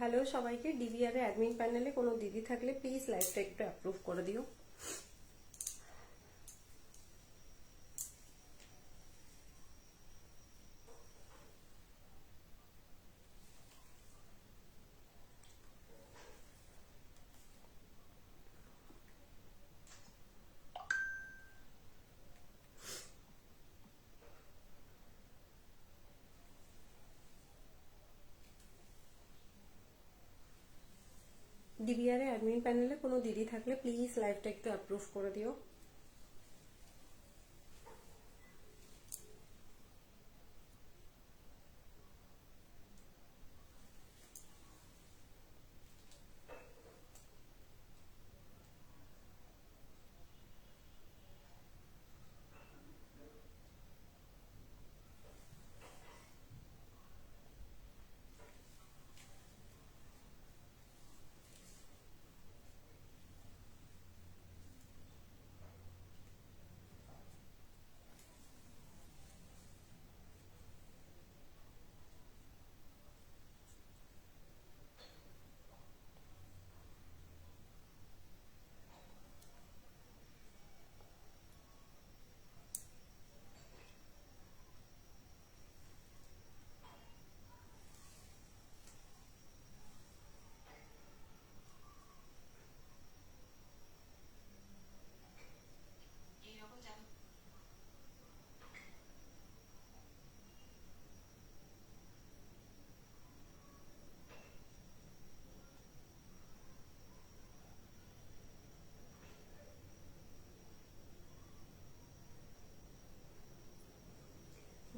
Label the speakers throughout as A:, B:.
A: Hello সবাইকে, DVR admin প্যানেলে কোনো দিদি থাকলে প্লিজ লাইভটা একটু অ্যাপ্রুভ করে দিও। ডিভিআর অ্যাডমিন প্যানেলে কোনো দিদি থাকলে প্লিজ লাইভটা একটু অ্যাপ্রুভ করে দিও।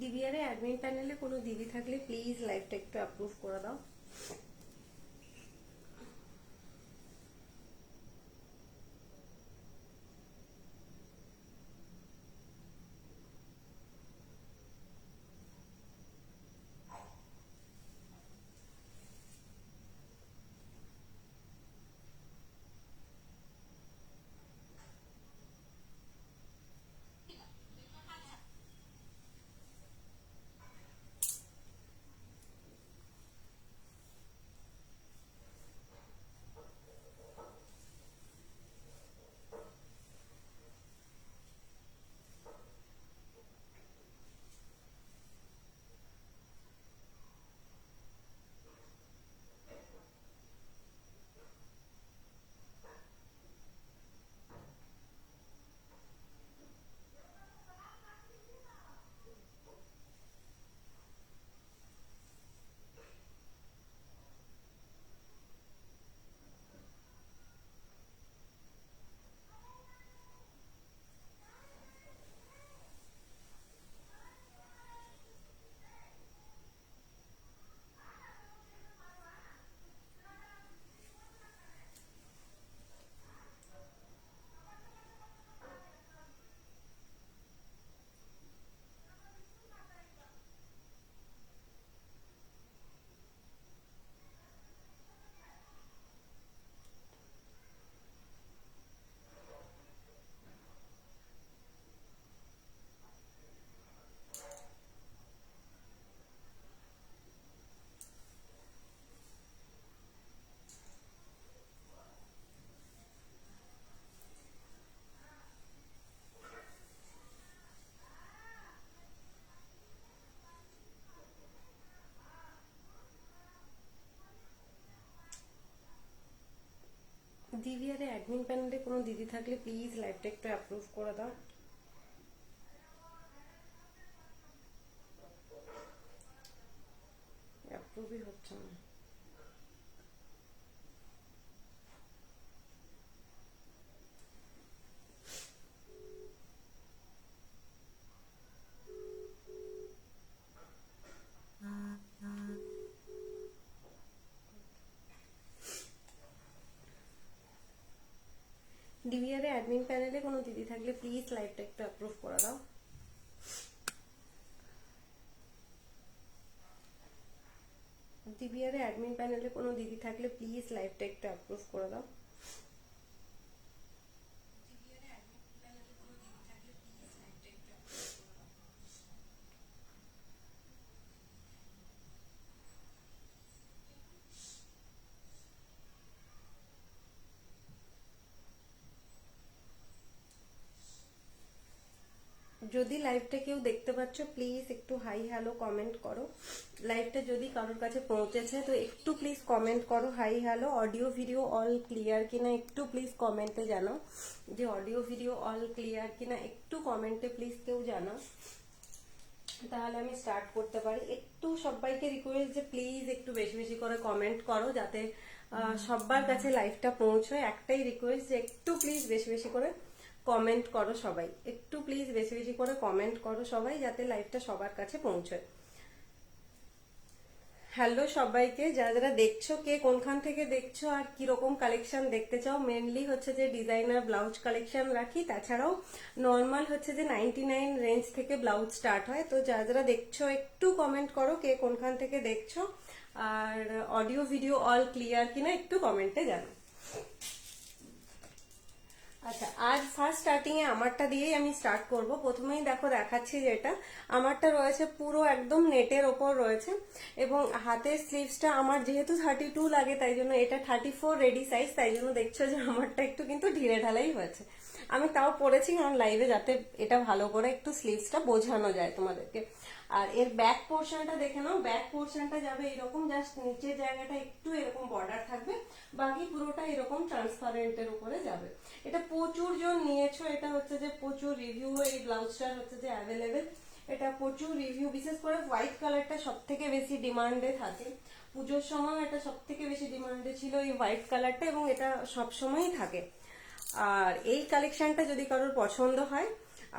A: ডিভিআর অ্যাডমিন প্যানেলে কোনো দিদি থাকলে প্লিজ লাইভটা একটু অ্যাপ্রুভ করে দাও। ডিভিআর অ্যাডমিন প্যানেলে কোনো দিদি থাকলে প্লিজ লাইভটা একটু অ্যাপ্রুভ করে দাও। অ্যাপ্রুভই হচ্ছে না। ডিভিআর অ্যাডমিন প্যানেলে কোনো দিদি থাকলে প্লিজ লাইভটা একটু অ্যাপ্রুভ করে দাও। ডিভিআর অ্যাডমিন প্যানেলে কোনো দিদি থাকলে প্লিজ লাইভটা একটু অ্যাপ্রুভ করে দাও। যদি লাইভটা কেউ দেখতে পাচ্ছ প্লিজ একটু হাই হ্যালো কমেন্ট করো। লাইভটা যদি কারোর কাছে পৌঁছেছে তো একটু প্লিজ কমেন্ট করো hi hello. Audio video all clear কিনা একটু প্লিজ কমেন্টে জানাও, যে অডিও ভিডিও অল ক্লিয়ার কিনা একটু কমেন্টে প্লিজ কেউ জানাও, তাহলে আমি স্টার্ট করতে পারি। একটু সবাইকে রিকোয়েস্ট যে প্লিজ একটু বেশি বেশি করে কমেন্ট করো, যাতে সবার কাছে লাইভটা পৌঁছয়। একটাই রিকোয়েস্ট যে একটু প্লিজ বেশি বেশি করে কমেন্ট করো সবাই, একটু প্লিজ বেশি বেশি করে কমেন্ট করো সবাই, যাতে লাইভটা সবার কাছে পৌঁছয়। হ্যালো সবাইকে, যারা যারা দেখছো, কে কোনখান থেকে দেখছো আর কিরকম কালেকশন দেখতে চাও। মেনলি হচ্ছে যে ডিজাইনার ব্লাউজ কালেকশন রাখি, তাছাড়াও নর্মাল হচ্ছে যে 99 রেঞ্জ থেকে ব্লাউজ স্টার্ট হয়। তো যারা যারা দেখছো একটু কমেন্ট করো কে কোনখান থেকে দেখছো, আর অডিও ভিডিও অল ক্লিয়ার কিনা একটু কমেন্টে জানো। আচ্ছা, আজ ফার্স্ট স্টার্টিং এ আমারটা দিয়েই আমি স্টার্ট করব। প্রথমেই দেখো দেখাচ্ছি, যেটা আমারটা রয়েছে পুরো একদম নেটের ওপর রয়েছে, এবং হাতের স্লিভসটা আমার যেহেতু 32 লাগে, তাই জন্য এটা 34 রেডি সাইজ, তাই জন্য দেখছো যে আমারটা একটু কিন্তু ঢিলে ঢালাই হয়েছে। আমি তাও পরেছি কারণ লাইভে যাতে এটা ভালো করে একটু স্লিভসটা বোঝানো যায় তোমাদেরকে। আর এর ব্যাক পোর্শনটা দেখে নাও, ব্যাক পোর্শনটা যাবে এরকম, জাস্ট নিচের জায়গাটা একটু এরকম বর্ডার থাকবে, বাকি পুরোটা এরকম ট্রান্সপারেন্টের উপরে যাবে। এটা প্রচুর জন নিয়েছো, এটা হচ্ছে যে প্রচুর রিভিউ এই ব্লাউজটার হচ্ছে যে অ্যাভেলেবেল। এটা প্রচুর রিভিউ, বিশেষ করে হোয়াইট কালারটা সব থেকে বেশি ডিমান্ডে থাকে। পুজোর সময় এটা সব থেকে বেশি ডিমান্ডে ছিল এই হোয়াইট কালারটা, এবং এটা সব সময়ই থাকে। আর এই কালেকশনটা যদি কারোর পছন্দ হয়,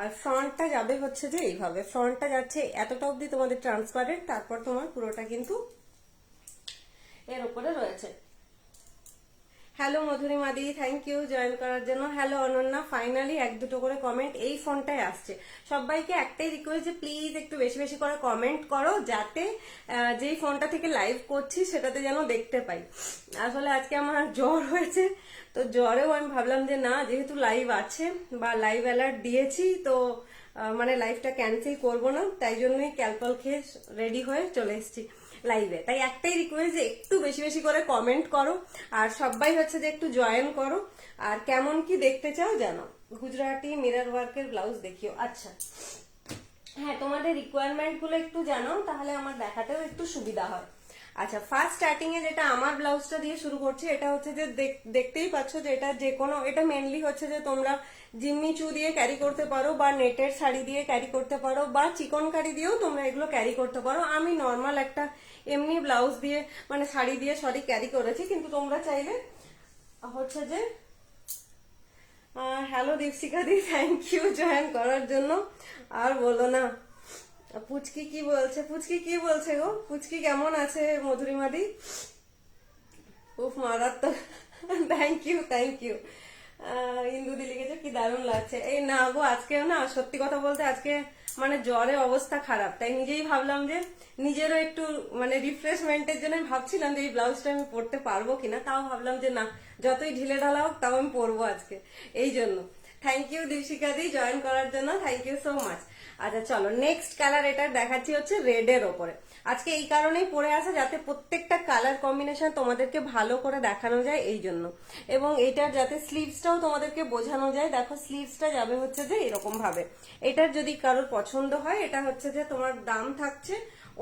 A: আর ফ্রন্টটা যাবে হচ্ছে যে এইভাবে, ফ্রন্টটা যাচ্ছে এতটা অবধি তোমাদের ট্রান্সপারেন্ট, তারপর তোমার পুরোটা কিন্তু এর উপরে রয়েছে। হ্যালো মধুরিমা দি, থ্যাংক ইউ জয়েন করার জন্য। হ্যালো অনন্যা, ফাইনালি এক দুটো করে কমেন্ট এই ফোনটায় আসছে। সবাইকে একটাই রিকোয়েস্ট যে প্লিজ একটু বেশি বেশি করে কমেন্ট করো, যাতে যেই ফোনটা থেকে লাইভ করছি সেটাতে যেন দেখতে পাই। আসলে আজকে আমার জ্বর হয়েছে, তো জ্বরেও আমি ভাবলাম যে না, যেহেতু লাইভ আছে বা লাইভ অ্যালার্ট দিয়েছি, তো মানে লাইভটা ক্যান্সেল করবো না, তাই জন্যই ক্যালপল খেয়ে রেডি হয়ে চলে এসেছি লাইভে। তাই একটাই রিকোয়েস্ট যে একটু বেশি বেশি করে কমেন্ট করো, আর সবাই হচ্ছে যে একটু জয়েন করো, আর কেমন কি দেখতে চাও জানো। গুজরাটি মিরর ওয়ার্কের ব্লাউজ দেখিও। আচ্ছা হ্যাঁ, তোমাদের রিকোয়ারমেন্ট গুলো একটু জানাও, তাহলে আমার দেখাতেও একটু সুবিধা হয়। আচ্ছা, ফার্স্ট স্টার্টিং এ যেটা আমার ব্লাউজটা দিয়ে শুরু করছি, এটা হচ্ছে যে দেখতেই পাচ্ছ যে এটা যে কোনো, এটা মেনলি হচ্ছে যে তোমরা জিম্মি চু দিয়ে ক্যারি করতে পারো, বা নেটের শাড়ি দিয়ে ক্যারি করতে পারো, বা চিকন কারি দিয়েও তোমরা এগুলো ক্যারি করতে পারো। আমি নর্মাল একটা এমনি ব্লাউজ দিয়ে, মানে শাড়ি দিয়ে ক্যারি করেছি, কিন্তু তোমরা চাইলে হচ্ছে যে হ্যালো দীপশিকা দি, থ্যাংক ইউ জয়েন করার জন্য। আর বলো না, পুচকি কি বলছে, পুচকি কি বলছে গো, পুচকি কেমন আছে মধুরিমা দি? উফ মারাত্মক, থ্যাংক ইউ থ্যাংক ইউ। ইন্দুদি লিখেছে কি দারুণ লাগছে। এই না গো, আজকেও না, সত্যি কথা বলতে আজকে মানে জ্বরে অবস্থা খারাপ, তাই নিজেই ভাবলাম যে নিজেরও একটু মানে রিফ্রেশমেন্টের জন্য ভাবছিলাম যে এই ব্লাউজটা আমি পরতে পারবো কিনা, তাও ভাবলাম যে না, যতই ঢিলে ঢালা হোক তাও আমি পরবো আজকে, এই জন্য। থ্যাংক ইউ দীপশিকা দি জয়েন করার জন্য, থ্যাংক ইউ সো মাচ। আচ্ছা চলো, নেক্সট কালার এটা দেখাচ্ছি হচ্ছে রেড এর ওপরে। আজকে এই কারণেই পরে আসা, যাতে প্রত্যেকটা কালার কম্বিনেশন তোমাদেরকে ভালো করে দেখানো যায়, এই জন্য। এবং এটার যাতে স্লিভসটাও তোমাদেরকে বোঝানো যায়। দেখো স্লিভসটা যাবে হচ্ছে যে এরকম ভাবে। এটার যদি কারোর পছন্দ হয়, এটা হচ্ছে যে তোমার দাম থাকছে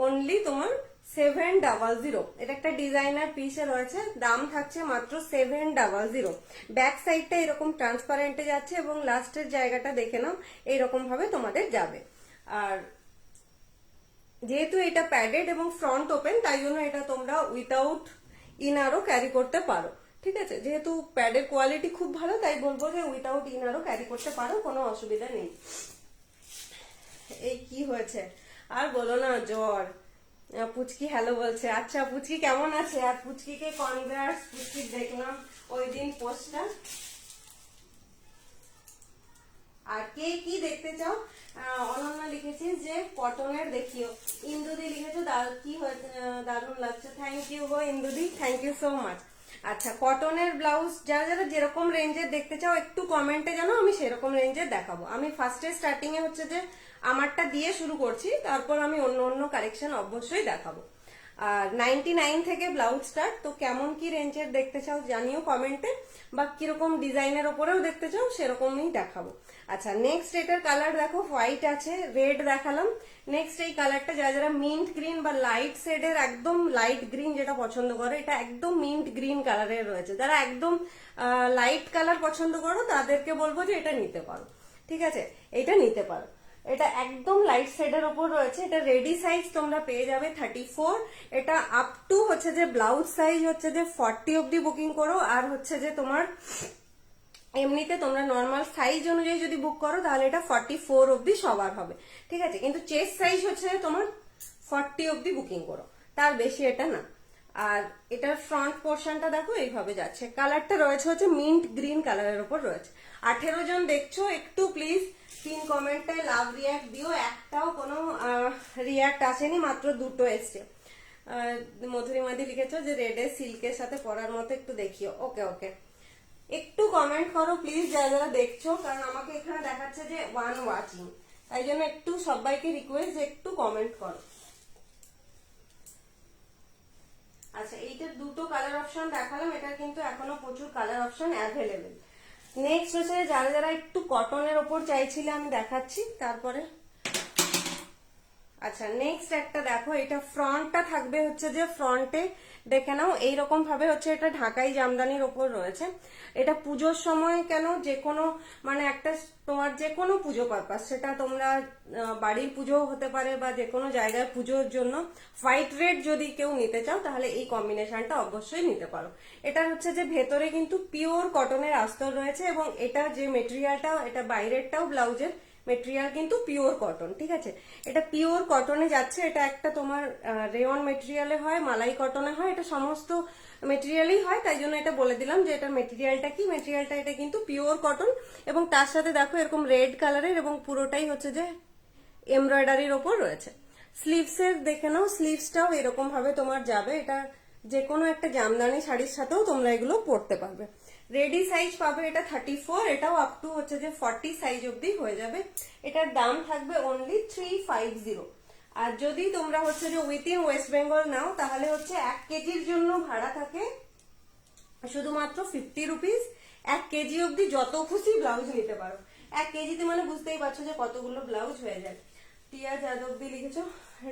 A: অনলি তোমার 700। এটা একটা ডিজাইনার পিসে রয়েছে, দাম থাকছে মাত্র 700। ব্যাক সাইডটা এরকম ট্রান্সপারেন্টে যাচ্ছে, এবং লাস্টের জায়গাটা দেখে নাও এইরকম ভাবে তোমাদের যাবে। আর যেহেতু এটা প্যাডেড এবং ফ্রন্ট ওপেন, তাই জন্য এটা তোমরা উইথাউট ইনারও ক্যারি করতে পারো। ঠিক আছে, যেহেতু প্যাডের কোয়ালিটি খুব ভালো, তাই বলবো যে উইথাউট ইনারও ক্যারি করতে পারো, কোনো অসুবিধা নেই। এই কি হয়েছে আর বলো না, জ্বর। পুচকি হ্যালো বলছে। আচ্ছা পুচকি কেমন আছে? আর পুচকিকে কনগ্রাটস, পুচকি দেখলাম ওই দিন পোস্টটা। আর কে কি দেখতে চাও? অনন্যা লিখেছে যে কটনের দেখিও। ইন্দুদি লিখেছো কি দারুণ লাগছে। থ্যাংক ইউ গো ইন্দুদি, থ্যাংক ইউ সো মাচ। আচ্ছা, কটনের ব্লাউজ যারা যারা যেরকম রেঞ্জের দেখতে চাও একটু কমেন্টে জানো, আমি সেরকম রেঞ্জের দেখাবো। আমি ফার্স্টে স্টার্টিং এ হচ্ছে যে আমারটা দিয়ে শুরু করছি, তারপর আমি অন্য অন্য কালেকশন অবশ্যই দেখাবো। আর 99 থেকে ব্লাউজ স্টার্ট। তো কেমন কি রেঞ্জের দেখতে চাও জানিও কমেন্টে, বা কিরকম ডিজাইনের ওপরেও দেখতে চাও সেরকমই দেখাবো। আচ্ছা নেক্সট এটার কালার দেখো, হোয়াইট আছে, রেড দেখালাম। নেক্সট এই কালারটা যারা যারা মিন্ট গ্রিন বা লাইট শেডের একদম লাইট গ্রিন যেটা পছন্দ করো, এটা একদম মিন্ট গ্রিন কালারের রয়েছে। যারা একদম লাইট কালার পছন্দ করো তাদেরকে বলবো যে এটা নিতে পারো, ঠিক আছে, এটা নিতে পারো। এটা একদম লাইট শেডের ওপর রয়েছে। এটা রেডি সাইজ তোমরা পেয়ে যাবে 34। এটা আপ টু হচ্ছে যে ব্লাউজ সাইজ হচ্ছে যে 40 অব্দি বুকিং করো, আর হচ্ছে যে তোমার এমনিতে তোমরা নর্মাল সাইজ অনুযায়ী যদি বুক করো তাহলে এটা 44 অব্দি সবার হবে, ঠিক আছে। কিন্তু চেস্ট সাইজ হচ্ছে তোমার 40 অব্দি বুকিং করো, তার বেশি এটা না। আর এটার ফ্রন্ট পোর্শনটা দেখো এইভাবে যাচ্ছে। কালারটা রয়েছে হচ্ছে মিন্ট গ্রিন কালারের উপর রয়েছে। 18 জন দেখছো, একটু প্লিজ পিন কমেন্টে লাভ রিয়াক্ট দিও। একটাও কোনো রিয়াক্ট আসেনি, মাত্র দুটো এসছে। মধুরিমাদি লিখেছো যে রেডের সিল্কের সাথে পরার মতো, একটু দেখিও। ওকে ওকে, একটু কমেন্ট করো প্লিজ যারা যারা দেখছো, কারণ আমাকে এখানে দেখাচ্ছে যে 1 ওয়াচিং, তাই জন্য একটু সবাইকে রিকোয়েস্ট যে একটু কমেন্ট করো। আচ্ছা এইটার দুটো কালার অপশন দেখালাম, এটার কিন্তু এখনো প্রচুর কালার অপশন অ্যাভেলেবেল। নেক্সট হচ্ছে যারা যারা একটু কটনের ওপর চাইছিলে আমি দেখাচ্ছি তারপরে। আচ্ছা নেক্সট একটা দেখো, এটা ফ্রন্টটা থাকবে হচ্ছে যে ফ্রন্টে দেখে নাও এইরকম ভাবে হচ্ছে এটা ঢাকাই জামদানির ওপর রয়েছে। এটা পুজোর সময় কেন যে কোনো মানে একটা তোমার যে কোনো পুজো পারপাস, সেটা তোমরা বাড়ির পুজো হতে পারে বা যে কোনো জায়গায় পুজোর জন্য হোয়াইট রেড যদি কেউ নিতে চাও তাহলে এই কম্বিনেশনটা অবশ্যই নিতে পারো। এটা হচ্ছে যে ভেতরে কিন্তু পিওর কটনের আস্তর রয়েছে, এবং এটা যে মেটেরিয়ালটা, এটা বাইরেরটাও ব্লাউজের মেটেরিয়াল কিন্তু পিওর কটন, ঠিক আছে। এটা পিওর কটনে যাচ্ছে। এটা একটা তোমার রেয়ন মেটেরিয়ালে হয়, মালাই কটনে হয়, এটা সমস্ত মেটেরিয়ালই হয়, তাই জন্য এটা বলে দিলাম যে এটার মেটেরিয়ালটা কি। মেটেরিয়ালটা এটা কিন্তু পিওর কটন, এবং তার সাথে দেখো এরকম রেড কালারের, এবং পুরোটাই হচ্ছে যে এমব্রয়ডারির ওপর রয়েছে। স্লিভসের দেখে নাও, স্লিভসটাও এরকম ভাবে তোমার যাবে। এটা যে কোনো একটা জামদানি শাড়ির সাথেও তোমরা এগুলো পরতে পারবে। রেডি সাইজ পাবে এটা 34, এটাও আপ টু হচ্ছে যে 40 সাইজ অব্দি হয়ে যাবে। এটার দাম থাকবে অনলি 350। আর যদি তোমরা হচ্ছে যে উইথিন ওয়েস্ট বেঙ্গল নাও তাহলে হচ্ছে 1 কেজির জন্য ভাড়া থাকে শুধুমাত্র 50 রুপিস। 1 কেজি অব্দি যত খুশি ব্লাউজ নিতে পারো। 1 কেজিতে মানে বুঝতেই পারছো যে কতগুলো ব্লাউজ হয়ে যায়। টিয়া যাদবদি লিখেছো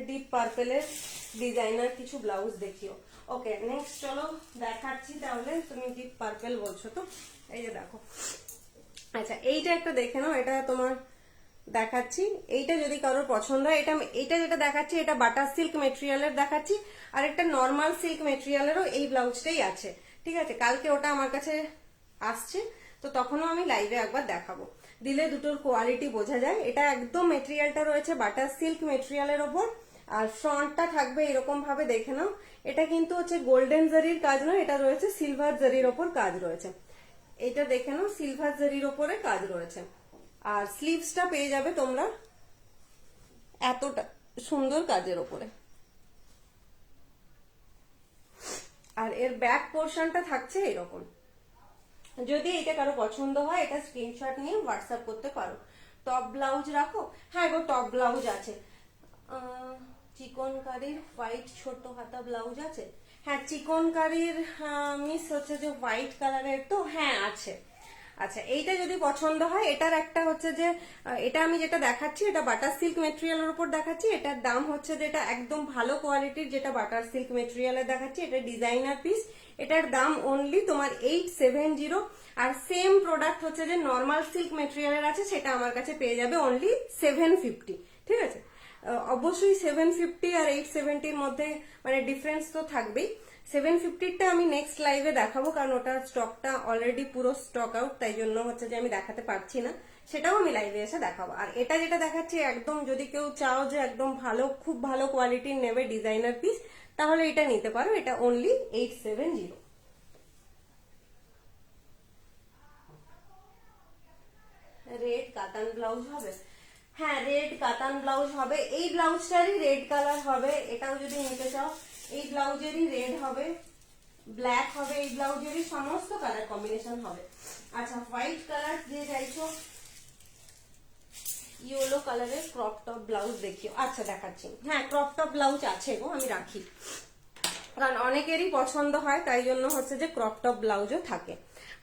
A: ডিপ পার্পেলের ডিজাইনার কিছু ব্লাউজ দেখিও। ওকে নেক্সট চলো দেখাচ্ছি তাহলে। তুমি ডিপ পার্পেল বলছো তো, এই যে দেখো। আচ্ছা এইটা একটা দেখে নাও, এটা তোমার দেখাচ্ছি। এইটা যদি কারোর পছন্দ হয়, এটা যেটা দেখাচ্ছি এটা বাটার সিল্ক মেটেরিয়ালের দেখাচ্ছি, আর একটা নর্মাল সিল্ক মেটেরিয়ালেরও এই ব্লাউজটাই আছে, ঠিক আছে। কালকে ওটা আমার কাছে আসছে, তো তখনও আমি লাইভে একবার দেখাবো, দিলে দুটোর কোয়ালিটি বোঝা যায়। এটা একদম মেটেরিয়ালটা রয়েছে বাটার সিল্ক মেটেরিয়ালের ওপর, আর ফ্রন্টটা থাকবে এরকম ভাবে দেখে নাও। এটা কিন্তু হচ্ছে গোল্ডেন জারির কাজ নয়, এটা রয়েছে সিলভার জারির ওপর কাজ রয়েছে। এটা দেখে নাও সিলভার জারির ওপরে কাজ রয়েছে। আর স্লিভসটা পেয়ে যাবে তোমরা এতটা সুন্দর কাজের ওপরে। আর এর ব্যাক পোর্শনটা থাকছে এরকম। যদি এটা কারো পছন্দ হয় এটা স্ক্রিনশট নিয়ে হোয়াটসঅ্যাপ করতে পারো। টপ ব্লাউজ রাখো, হ্যাঁ গো টপ ব্লাউজ আছে। চিকনকারির হোয়াইট ছোট হাতা ব্লাউজ আছে, হ্যাঁ চিকনকারির মিস হচ্ছে যে হোয়াইট কালারের, তো হ্যাঁ আছে। আচ্ছা এইটা যদি পছন্দ হয়, এটার একটা হচ্ছে যে এটা আমি যেটা দেখাচ্ছি এটা বাটার সিল্ক মেটেরিয়ালের উপর দেখাচ্ছি। এটার দাম হচ্ছে যে এটা একদম ভালো কোয়ালিটির যেটা বাটার সিল্ক মেটেরিয়ালের দেখাচ্ছি, এটা ডিজাইনার পিস। এটার দাম অনলি তোমার 870। আর সেম প্রোডাক্ট হচ্ছে যে নর্মাল সিল্ক মেটেরিয়ালের আছে, সেটা আমার কাছে পেয়ে যাবে অনলি 750, ঠিক আছে। অবশ্যই 750 আর 870-র মধ্যে মানে ডিফারেন্স তো থাকবেই। 750-টা আমি নেক্সট লাইভে দেখাবো, কারণ ওটার স্টকটা অলরেডি পুরো স্টক আউট, তাই জন্য হচ্ছে যে আমি দেখাতে পারছি না, সেটাও আমি লাইভে এসে দেখাবো। আর এটা যেটা দেখাচ্ছি একদম যদি কেউ চাও যে একদম ভালো খুব ভালো কোয়ালিটির নেবে ডিজাইনার পিস, তাহলে এটা নিতে পারো। এটা অনলি 870। রেড কাতান ব্লাউজ হবে, হ্যাঁ রেড কাতান ব্লাউজ হবে। এই ব্লাউজটারই রেড কালার হবে, এটাও যদি নিতে চাও এই ব্লাউজেরই রেড হবে, ব্ল্যাক হবে, এই ব্লাউজেরই সমস্ত কালার কম্বিনেশন হবে। আচ্ছা হোয়াইট কালার যে চাইছো, ইয়েলো কালারের ক্রপ টপ ব্লাউজ দেখিও। আচ্ছা দেখাচ্ছি, হ্যাঁ ক্রপ টপ ব্লাউজ আছে গো, আমি রাখি। কারণ অনেকেরই পছন্দ হয়, তাই জন্য হচ্ছে যে ক্রপ টপ ব্লাউজও থাকে।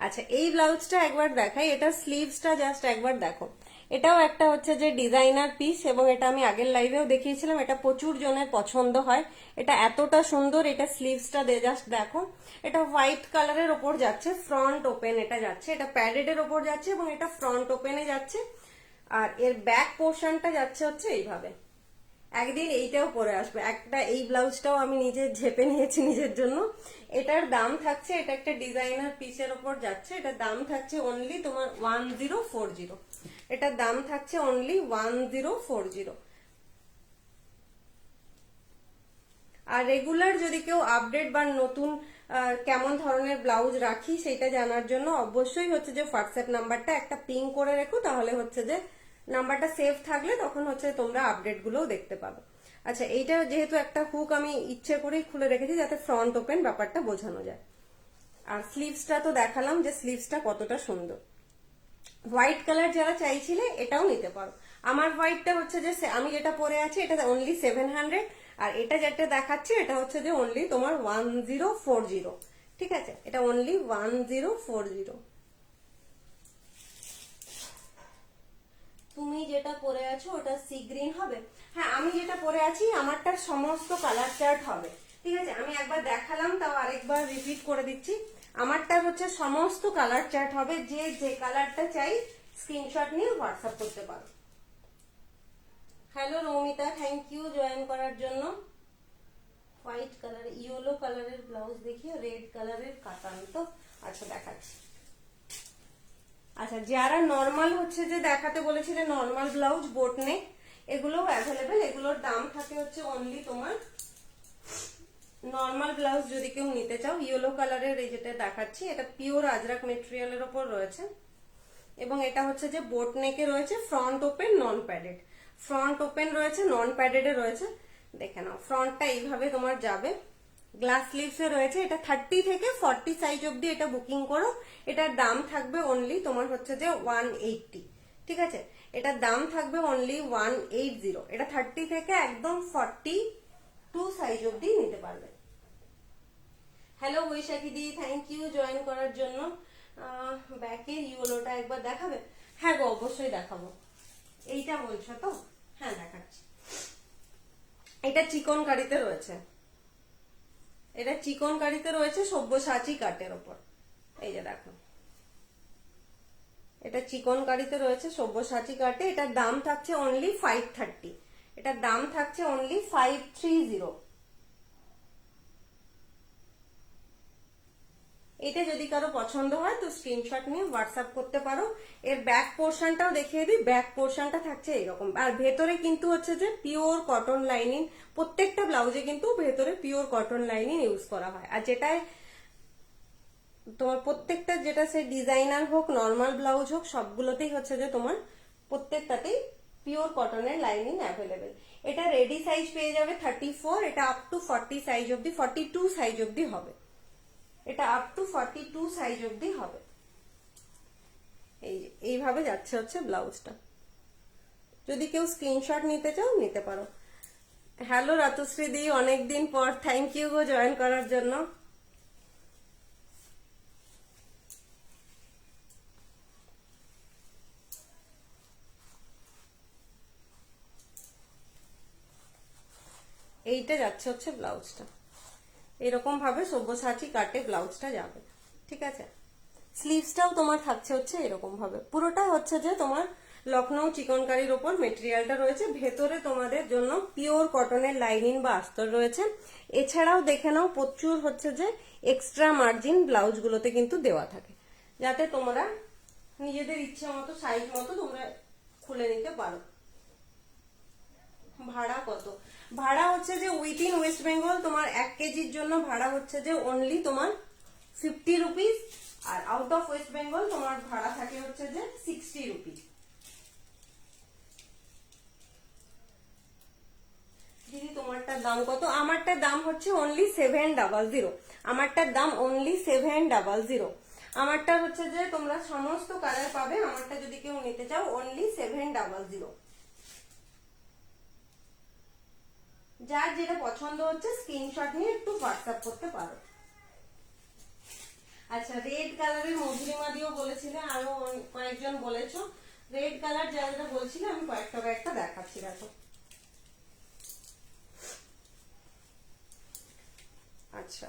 A: আচ্ছা, এই ব্লাউজটা একবার দেখাই, এটা স্লিভসটা জাস্ট একবার দেখো। এটাও একটা হচ্ছে যে ডিজাইনার পিস, এবং এটা আমি আগের লাইভেও দেখিয়েছিলাম, এটা প্রচুর জনের পছন্দ হয়। এটা এতটা সুন্দর, এটা স্লিভসটা জাস্ট দেখো। এটা হোয়াইট কালারের ওপর যাচ্ছে, ফ্রন্ট ওপেন এটা যাচ্ছে, এটা প্যাডেড এর ওপর যাচ্ছে এবং এটা ফ্রন্ট ওপেনে যাচ্ছে। আর এর ব্যাক পোর্শনটা যাচ্ছে হচ্ছে এইভাবে। একদিন এইটাও পরে আসবে, একটা এই ব্লাউজটাও আমি নিজে ঝেপে নিয়েছি নিজের জন্য। এটার দাম থাকছে, এটা একটা ডিজাইনার পিসের ওপর যাচ্ছে, এটার দাম থাকছে অনলি তোমার 1040। এটার দাম থাকছে অনলি 1040। আর রেগুলার যদি কেউ আপডেট বা নতুন কেমন ধরনের ব্লাউজ রাখি সেটা জানার জন্য অবশ্যই হচ্ছে যে হোয়াটসঅ্যাপ নাম্বারটা একটা পিং করে রেখো, তাহলে হচ্ছে যে নাম্বারটা সেভ থাকলে তখন হচ্ছে তোমরা আপডেট গুলোও দেখতে পাবে। আচ্ছা, এইটা যেহেতু একটা হুক আমি ইচ্ছে করেই খুলে রেখেছি যাতে ফ্রন্ট ওপেন ব্যাপারটা বোঝানো যায়। আর স্লিভসটা তো দেখালাম যে স্লিভসটা কতটা সুন্দর। হোয়াইট কালার যারা চাইছিলে এটাও নিতে পারো। আমার হোয়াইটটা হচ্ছে যে আমি যেটা পরে আছি এটা অনলি 700, আর এটা যেটা দেখাচ্ছে এটা হচ্ছে যে অনলি তোমার 1040। ঠিক আছে, এটা অনলি 1040। তুমি যেটা পরে আছো ওটা সি গ্রিন হবে। হ্যাঁ, আমি যেটা পরে আছি আমারটার সমস্ত কালার চার্ট হবে। ঠিক আছে, আমি একবার দেখালাম, তাও আরেকবার রিপিট করে দিচ্ছি। আমারটা হচ্ছে সমস্ত কালার চার্ট হবে, যে যে কালারটা চাই স্ক্রিনশট নিয়ে হোয়াটসঅ্যাপ করতে পারো। হ্যালো রৌমিতা, থ্যাংক ইউ জয়েন করার জন্য। হোয়াইট কালার, ইয়েলো কালারের ব্লাউজ দেখিয়ে রেড কালারের কাতান তো। আচ্ছা দেখাচ্ছি। আচ্ছা, যারা নর্মাল হচ্ছে যে দেখাতে বলেছিলে নর্মাল ব্লাউজ বোট নেক, এগুলোও অ্যাভেলেবেল। এগুলোর দাম থাকে হচ্ছে অনলি তোমার, নর্মাল ব্লাউজ যদি কেউ নিতে চাও, ইয়েলো কালারের এই যেটা দেখাচ্ছি এটা পিওর আজরাক মেটেরিয়ালের ওপর রয়েছে, এবং এটা হচ্ছে যে বোট নেকে রয়েছে, ফ্রন্ট ওপেন নন প্যাডেড। ফ্রন্ট ওপেন রয়েছে, নন প্যাডেডে রয়েছে। দেখে নাও, ফ্রন্টটা এইভাবে তোমার যাবে, গ্লাস স্লিভসে রয়েছে। এটা 30 থেকে 40 সাইজ অব্দি এটা বুকিং করো। এটার দাম থাকবে অনলি তোমার হচ্ছে যে 180। ঠিক আছে, এটার দাম থাকবে অনলি 180। এটা 30 থেকে একদম 42 সাইজ অব্দি নিতে পারবে। হ্যালো বৈশাখী দি, থ্যাংক ইউ জয়েন করার জন্য। ব্যাকের ইয়েলোটা একবার দেখাবে? হ্যাঁ গো, অবশ্যই দেখাবো। এইটা বলছো তো? হ্যাঁ দেখাচ্ছি। এটা চিকন কারিতে রয়েছে, এটা চিকন কারিতে রয়েছে সব্যসাচী কাটের ওপর। এই যে দেখো, এটা চিকন কারিতে রয়েছে সব্যসাচী কাটে। এটার দাম থাকছে অনলি 530। এটার দাম থাকছে অনলি 530। এটা যদি কারো পছন্দ হয় তো স্ক্রিনশট নিয়ে হোয়াটসঅ্যাপ করতে পারো। এর ব্যাক পোর্শনটাও দেখিয়ে দিই। ব্যাক পোর্শনটা থাকছে এরকম, আর ভেতরে কিন্তু হচ্ছে যে পিওর কটন লাইনিং। প্রত্যেকটা ব্লাউজে কিন্তু ভেতরে পিওর কটন লাইনিং ইউজ করা হয়। আর যেটায় তোমার প্রত্যেকটা, যেটা সে ডিজাইনার হোক নর্মাল ব্লাউজ হোক, সবগুলোতেই হচ্ছে যে তোমার প্রত্যেকটাতেই পিওর কটনের লাইনিং অ্যাভেলেবেল। এটা রেডি সাইজ পেয়ে যাবে 34। এটা আপ টু 40 সাইজ অব্দি, 42 সাইজ অব্দি হবে। এটা আপ টু 42 সাইজ অব্দি হবে। এইভাবে যাচ্ছে হচ্ছে ব্লাউজটা। যদি কেউ স্ক্রিনশট নিতে চাও নিতে পারো। হ্যালো রাতুশ্রী দি, অনেকদিন পর, থ্যাংক ইউ গো জয়েন করার জন্য। এইটা যাচ্ছে হচ্ছে ব্লাউজটা, এরকম ভাবে সব্যসাচী কাটে ব্লাউজটা যাবে। ঠিক আছে, স্লিভসটাও তোমার থাকছে হচ্ছে এরকম ভাবে। পুরোটা হচ্ছে যে তোমার লখনৌ চিকনকারির ওপর মেটেরিয়ালটা রয়েছে। ভেতরে তোমাদের জন্য পিওর কটনের লাইনিং বা আস্তর রয়েছে। এছাড়াও দেখে নাও প্রচুর হচ্ছে যে এক্সট্রা মার্জিন ব্লাউজ গুলোতে কিন্তু দেওয়া থাকে, যাতে তোমরা নিজেদের ইচ্ছে মতো সাইজ মতো তোমরা খুলে নিতে পারো। ভাড়া কত? ভাড়া হচ্ছে যে উইদিন ওয়েস্ট বেঙ্গল তোমার 1 কেজির জন্য ভাড়া হচ্ছে যে অনলি তোমার 50 রুপিস, আর আউট অফ ওয়েস্ট বেঙ্গল তোমার ভাড়া থাকে হচ্ছে যে 60 রুপিস। দিদি তোমারটার দাম কত? আমারটার দাম হচ্ছে অনলি 700। আমারটার দাম অনলি 700। আমারটা হচ্ছে যে তোমরা সমস্ত কালার পাবে। আমারটা যদি কেউ নিতে চাও অনলি 700। যার যেটা পছন্দ হচ্ছে স্ক্রিনশট নিয়ে একটু হোয়াটসঅ্যাপ করতে পারো। আচ্ছা, রেড কালারের মধুরিমা দিয়েও বলেছিলে, আরো কয়েকজন বলেছো। রেড কালার যারা বলছিলে আমি কয়েকটা দেখাচ্ছি, দেখো। আচ্ছা,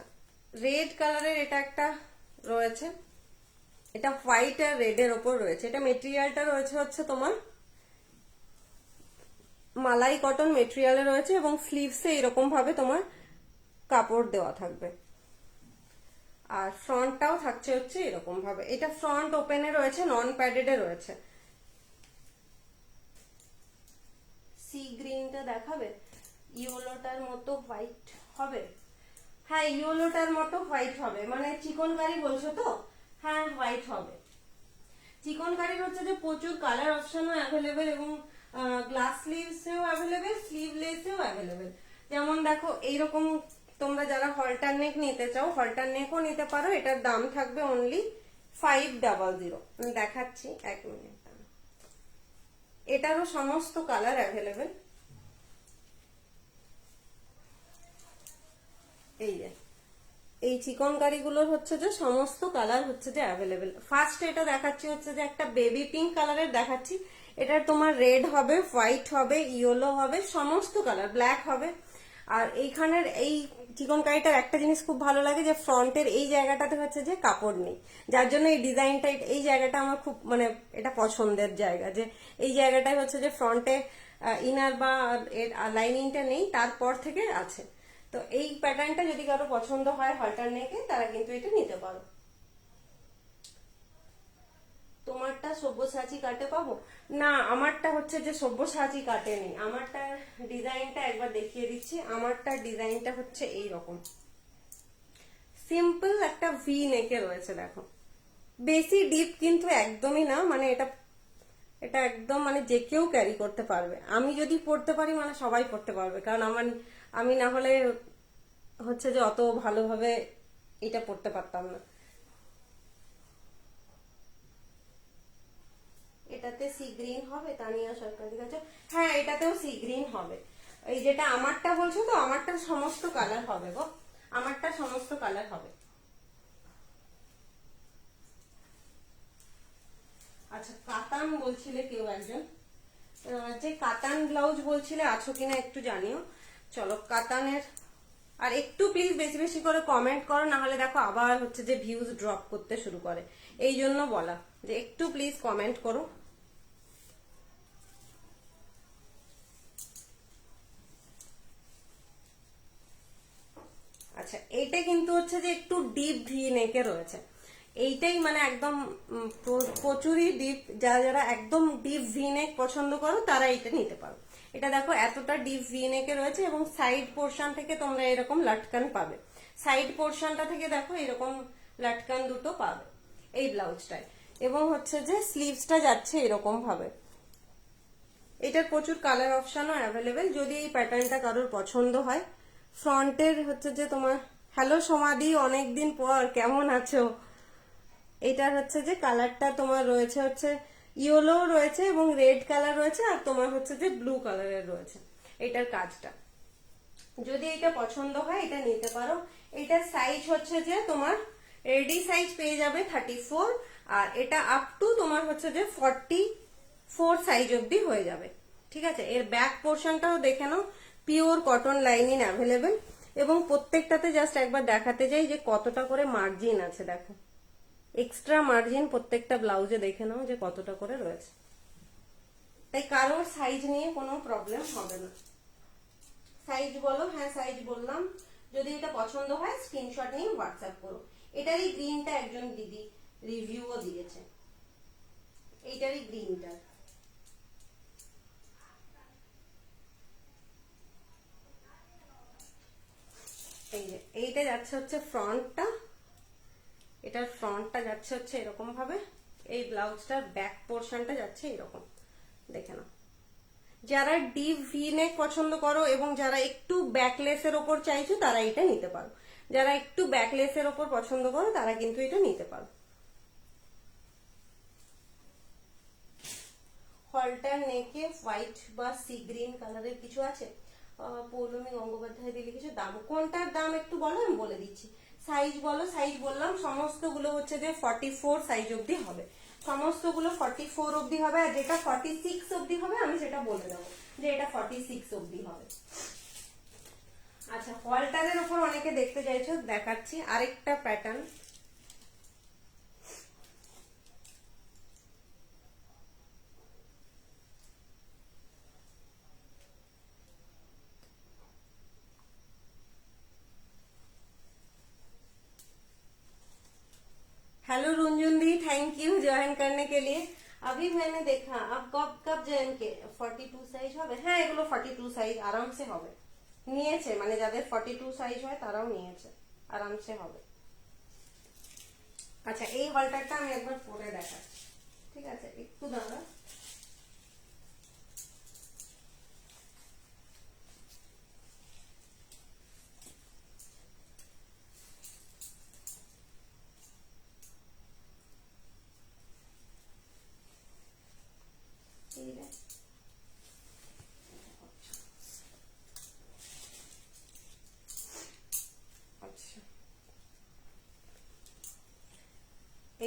A: রেড কালারের এটা একটা রয়েছে, এটা হোয়াইট আর রেড এর ওপর রয়েছে। এটা মেটেরিয়ালটা রয়েছে হচ্ছে তোমার মালাই কটন মেটেরিয়ালে রয়েছে এবং স্লিভসে এরকম ভাবে তোমার কাপড় দেওয়া থাকবে, আর ফ্রন্টটাও থাকছে হচ্ছে এরকম ভাবে। এটা ফ্রন্ট ওপেনে রয়েছে, নন প্যাডেডে রয়েছে। সি গ্রিনটা দেখাবে, ইয়েলোটার মতো হোয়াইট হবে। হ্যাঁ, ইয়েলোটার মতো হোয়াইট হবে, মানে চিকনকারি বলছো তো? হ্যাঁ, হোয়াইট হবে। চিকনকারির হচ্ছে যে প্রচুর কালার অপশনও অ্যাভেলেবেল এবং গ্লাস স্লিভসেও অ্যাভেলেবেল, স্লিভলেসেও অ্যাভেলেবেল। যেমন দেখো এইরকম, তোমরা যারা হলটার নেক নিতে চাও হলটার নেকও নিতে পারো। এটার দাম থাকবে অনলি 500। দেখাচ্ছি, এক মিনিট। এটারও সমস্ত কালার অ্যাভেলেবেল। এই যে এই চিকনকারি গুলোর হচ্ছে যে সমস্ত কালার হচ্ছে যে অ্যাভেলেবেল। ফার্স্ট এটা দেখাচ্ছি হচ্ছে যে একটা বেবি পিঙ্ক কালারের দেখাচ্ছি। এটা তোমার রেড হবে, হোয়াইট হবে, ইয়েলো হবে, সমস্ত কালার, ব্ল্যাক হবে। আর এইখানের এই চিকনকারিটার একটা জিনিস খুব ভালো লাগে যে ফ্রন্টের এই জায়গাটাতে হচ্ছে যে কাপড় নেই, যার জন্য এই ডিজাইনটা, এই জায়গাটা আমার খুব মানে এটা পছন্দের জায়গা, যে এই জায়গাটায় হচ্ছে যে ফ্রন্টে ইনার বা লাইনিংটা নেই, তারপর থেকে আছে। তো এই প্যাটার্নটা যদি কারো পছন্দ হয় হলটার নেকে, তারা কিন্তু এটা নিতে পারো। তোমারটা সব্যসাচী কাটে পাবো না? আমারটা হচ্ছে যে সব্যসাচী কাটে নেই। আমারটা ডিজাইনটা একবার দেখিয়ে দিচ্ছি। আমারটা ডিজাইনটা হচ্ছে এই রকম সিম্পল একটা ভি নেকে রয়েছে, দেখো। বেশি ডিপ কিন্তু একদমই না, মানে এটা এটা একদম মানে যে কেউ ক্যারি করতে পারবে। আমি যদি পড়তে পারি মানে সবাই পড়তে পারবে, কারণ আমি না হলে হচ্ছে যে অত ভালোভাবে এটা পড়তে পারতাম না। এটাতে সি গ্রিন হবে, তানিয়া সরকারি কাছে। হ্যাঁ, এটাতেও সি গ্রিন হবে। এই যেটা আমারটা বলছো তো, আমারটা সমস্ত কালার হবে গো, আমারটা সমস্ত কালার হবে। আচ্ছা, কাতান বলছিলে কেউ একজন, যে কাতান ব্লাউজ বলছিলে আছো কিনা একটু জানিও। চলো কাতানের, আর একটু প্লিজ বেশি বেশি করে কমেন্ট করো, না হলে দেখো আবার হচ্ছে যে ভিউজ ড্রপ করতে শুরু করে। এই জন্য বলা যে একটু প্লিজ কমেন্ট করো। আচ্ছা, এইটা কিন্তু হচ্ছে যে একটু ডিপ ভি নেকে রয়েছে। এইটাই মানে একদম প্রচুরই ডিপ, যারা যারা একদম ডিপ ভি নেক পছন্দ করো তারা এইটা নিতে পারো। এটা দেখো এতটা ডিপ ভি নেকে রয়েছে এবং সাইড পোর্শন থেকে তোমরা এরকম লাটকান পাবে। সাইড পোর্শনটা থেকে দেখো এরকম লাটকান দুটো পাবে এই ব্লাউজটায়। এবং হচ্ছে যে স্লিভসটা যাচ্ছে এরকম ভাবে। এটার প্রচুর কালার অপশনও অ্যাভেলেবেল, যদি এই প্যাটার্নটা কারোর পছন্দ হয়। ফ্রন্টের হচ্ছে যে তোমার, হ্যালো সমাধি, অনেকদিন পর, কেমন আছো? এটার হচ্ছে যে কালারটা তোমার রয়েছে হচ্ছে ইয়েলো রয়েছে এবং রেড কালার রয়েছে, আর তোমার হচ্ছে যে ব্লু কালারের রয়েছে এটার কাজটা। যদি এটা পছন্দ হয় এটা নিতে পারো। এটার সাইজ হচ্ছে যে তোমার রেডি সাইজ পেয়ে যাবে 34, আর এটা আপ টু তোমার হচ্ছে যে 44 সাইজ অব্দি হয়ে যাবে। ঠিক আছে, এর ব্যাক পোর্শনটাও দেখে নাও, পিওর কটন লাইনিং অ্যাভেলেবেল। এবং প্রত্যেকটাতে জাস্ট একবার দেখাতে চাই যে কতটা করে মার্জিন আছে, দেখো এক্সট্রা মার্জিন প্রত্যেকটা ব্লাউজে দেখে নাও যে কতটা করে রয়েছে। তাই কারোর সাইজ নিয়ে কোনো প্রবলেম হবে না। সাইজ বলো, হ্যাঁ সাইজ বললাম। যদি এটা পছন্দ হয় স্ক্রিনশট নিয়ে হোয়াটসঅ্যাপ করো। এটারই গ্রিনটা একজন দিদি রিভিউও দিয়েছে, এইটারই গ্রিনটা। এই যে এইটা যাচ্ছে হচ্ছে ফ্রন্টটা, এটার ফ্রন্টটা যাচ্ছে হচ্ছে এরকম ভাবে, এই ব্লাউজটার ব্যাক পোর্শনটা যাচ্ছে এরকম, দেখে নাও। যারা ডিপ ভি নেক পছন্দ করো এবং যারা একটু ব্যাকলেসের ওপর চাইছো তারা এটা নিতে পারো। যারা একটু ব্যাকলেসের ওপর পছন্দ করো তারা কিন্তু এটা নিতে পারো। হলটার নেকে হোয়াইট বা সি গ্রিন কালারের কিছু আছে? পৌলমী গঙ্গোপাধ্যায় দিয়ে লিখেছে। দাম, কোনটার দাম একটু বলো, আমি বলে দিচ্ছি। সাইজ বলো। সাইজ বললাম সমস্তগুলো হচ্ছে যে 44 সাইজ অবধি হবে, সমস্তগুলো 44 অবধি হবে। আর যেটা 46 অবধি হবে আমি সেটা বলে দেবো যে এটা 46 অবধি হবে। আচ্ছা, হলটারের উপর অনেকে দেখতে চাইছো, দেখাচ্ছি আরেকটা pattern. Hello Runjun di, thank you join करने के लिए। अभी मैंने देखा, अब कब कब ज्वाइन के 42 সাইজ হবে? হ্যাঁ, এগুলো 42 সাইজ আরামসে হবে, নিয়েছে মানে যাদের 42 সাইজ হয় তারাও নিয়েছে, আরামসে হবে। আচ্ছা, এই হলটারটা আমি একবার পরে দেখাচ্ছি, ঠিক আছে? একটু দাঁড়া।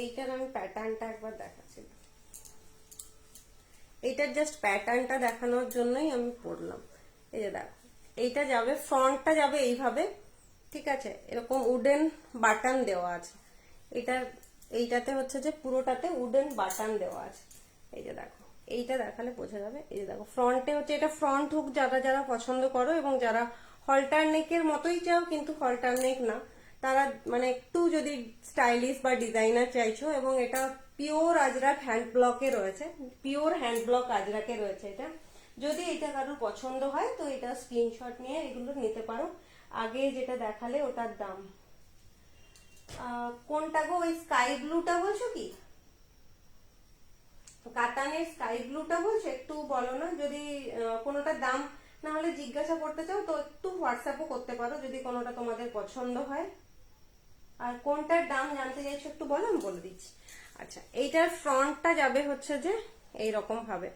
A: এইটার আমি প্যাটার্নটা একবার দেখাচ্ছি, এইটার জাস্ট প্যাটার্নটা দেখানোর জন্যই আমি পড়লাম। এই যে দেখো, এইটা যাবে, ফ্রন্টটা যাবে এইভাবে, ঠিক আছে? এরকম উডেন বাটন দেওয়া আছে। এইটাতে হচ্ছে যে পুরোটাতে উডেন বাটন দেওয়া আছে। এই যে দেখো, এইটা দেখালে বোঝা যাবে। এই যে দেখো, ফ্রন্টে হচ্ছে এটা ফ্রন্ট হুক, যারা যারা পছন্দ করো এবং যারা হলটার নেকের মতোই চাও কিন্তু হলটার নেক না, তারা মানে একটু যদি স্টাইলিশ বা ডিজাইনার চাইছো, এবং এটা পিওর আজরাক হ্যান্ড ব্লকে রয়েছে, পিওর হ্যান্ড ব্লক আজরাকে রয়েছে এটা। যদি এটা কারোর পছন্দ হয় তো এটা স্ক্রিনশট নিয়ে এগুলো নিতে পারো। আগে যেটা দেখালে ওটার দাম কোনটা গো? ওই স্কাই ব্লুটা বলছো কি? কাতানের স্কাই ব্লুটা বলছো? একটু বলো না, যদি কোনোটার দাম না হলে জিজ্ঞাসা করতে চাও তো একটু হোয়াটসঅ্যাপও করতে পারো যদি কোনোটা তোমাদের পছন্দ হয়। আর কোনটার দাম জানতে চাইছো একটু বলো, আমি বলে দিচ্ছি। আচ্ছা, এইটার ফ্রন্টটা যাবে হচ্ছে যে এইরকম ভাবে,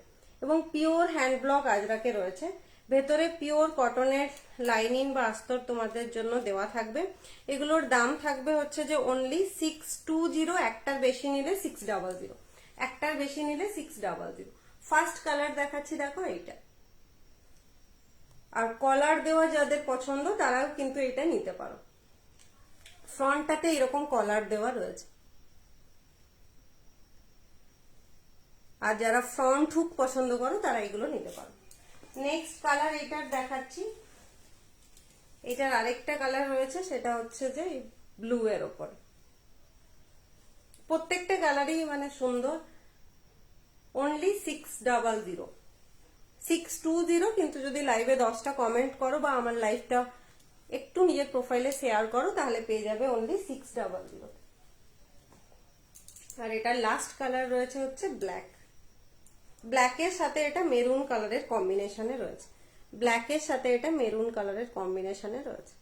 A: এবং পিওর হ্যান্ড ব্লক আজরাকে রয়েছে। ভেতরে পিওর কটনের লাইনিং বা আস্তর তোমাদের জন্য দেওয়া থাকবে। এগুলোর দাম থাকবে হচ্ছে যে অনলি 620, একটার বেশি নিলে 600, একটার বেশি নিলে 600। ফার্স্ট কালার দেখাচ্ছি, দেখো এইটা। আর কলার দেওয়া যাদের পছন্দ তারাও কিন্তু এটা নিতে পারো। ফ্রন্টটাতে এরকম কলার দেওয়া রয়েছে। আর যারা ফ্রন্ট হুক পছন্দ করো তারা এগুলো নিতে পারো। নেক্সট কালার এটার দেখাচ্ছি। এটার আরেকটা কালার রয়েছে, সেটা হচ্ছে যে ব্লু এর ওপর। প্রত্যেকটা কালারই মানে সুন্দর। অনলি 600, 620। কিন্তু যদি লাইভে 10টা কমেন্ট করো বা আমার লাইভটা একটু নিজের প্রোফাইলে শেয়ার করো তাহলে পেয়ে যাবে অনলি 600। আর এটার লাস্ট কালার রয়েছে হচ্ছে ব্ল্যাক। ব্ল্যাকের সাথে এটা মেরুন কালারের কম্বিনেশনে রয়েছে, ব্ল্যাকের সাথে এটা মেরুন কালারের কম্বিনেশনে রয়েছে।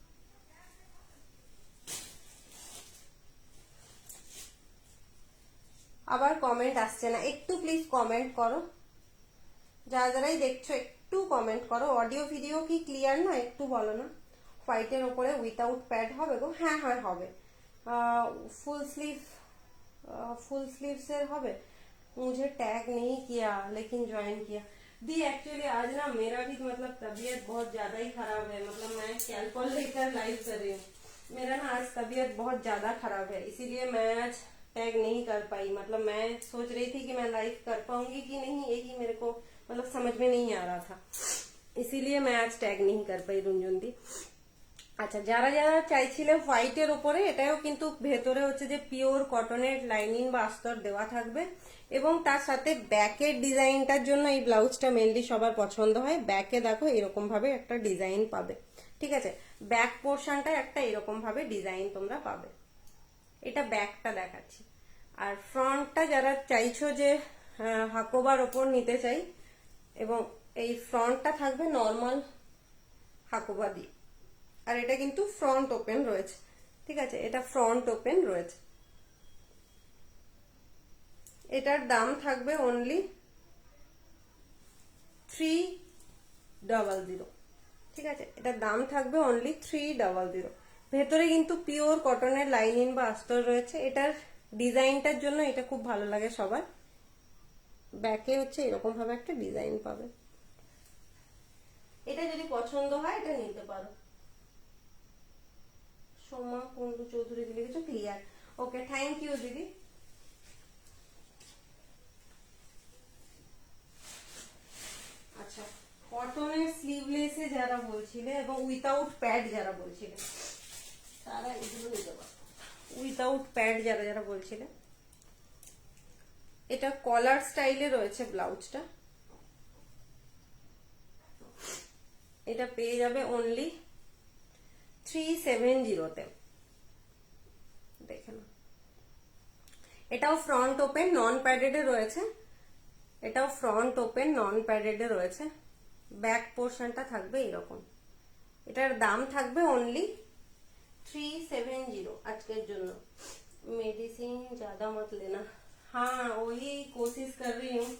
A: আবার কমেন্ট আসছে না, একটু প্লিজ কমেন্ট করো, যারা যারাই দেখছো একটু কমেন্ট করো। অডিও ভিডিও কি ক্লিয়ার না একটু বলো না। হোয়াইটের ওপরে উইথাউট প্যাড হবে গো? হ্যাঁ হ্যাঁ হবে। ফুল स्लीव्स এর হবে। मुझे टैग नहीं किया लेकिन ज्वाइन किया। दी एक्चुअली आज ना मेरा भी मतलब तबीयत बहुत ज्यादा ही खराब है, मतलब मैं कैलपॉल लेकर लाइव कर रही हूँ। मेरा ना आज तबीयत बहुत ज्यादा खराब है, इसीलिए मैं आज टैग नहीं कर पाई। मतलब मैं सोच रही थी कि मैं लाइव कर पाऊंगी कि नहीं, यही मेरे को मतलब समझ में नहीं आ रहा था, इसीलिए मैं आज टैग नहीं कर पाई रुंजुन दी। আচ্ছা, যারা যারা চাইছিলে হোয়াইটের উপরে, এটাও কিন্তু ভেতরে হচ্ছে যে পিওর কটনের লাইনিং বা আস্তর দেওয়া থাকবে, এবং তার সাথে ব্যাকের ডিজাইনটার জন্য এই ব্লাউজটা মেনলি সবার পছন্দ হয়। ব্যাকে দেখো এরকম ভাবে একটা ডিজাইন পাবে, ঠিক আছে? ব্যাক পোর্শনটা একটা এরকম ভাবে ডিজাইন তোমরা পাবে। এটা ব্যাকটা দেখাচ্ছি। আর ফ্রন্টটা যারা চাইছো যে হাকোবার ওপর নিতে চাই, এবং এই ফ্রন্টটা থাকবে নর্মাল হাকোবা দিয়ে। আর এটা কিন্তু ফ্রন্ট ওপেন রয়েছে, ঠিক আছে? এটা ফ্রন্ট ওপেন রয়েছে। এটার দাম থাকবে অনলি 300, ঠিক আছে, এটার দাম থাকবে অনলি 300। ভেতরে কিন্তু পিওর কটনের লাইনিং বা আস্তর রয়েছে। এটার ডিজাইনটার জন্য এটা খুব ভালো লাগে সবার। ব্যাকে হচ্ছে এরকম ভাবে একটা ডিজাইন পাবে। এটা যদি পছন্দ হয় এটা নিতে পারো। সোমা কুন্ডু চৌধুরী দিদি কিছু ক্লিয়ার। ওকে, থ্যাংক ইউ দিদি। আচ্ছা, কটনের স্লিভলেসে যারা বলছিলে এবং উইথাউট প্যাড যারা বলছিলে তারা এগুলো নিতে পারো। উইথাউট প্যাড যারা যারা বলছিলে, এটা কলার স্টাইলে রয়েছে ব্লাউজটা। এটা পেয়ে যাবে অনলি 370-তে। দেখে না, এটাও ফ্রন্ট ওপেন নন প্যাডেডে রয়েছে। এটাও ফ্রন্ট ওপেন নন প্যাডেডে রয়েছে। ব্যাক পোর্শনটা থাকবে এরকম। এটার দাম থাকবে অনলি 370 আজকের জন্য। मेडिसिन ज्यादा मत लेना। हाँ वही कोशिश कर रही हूँ,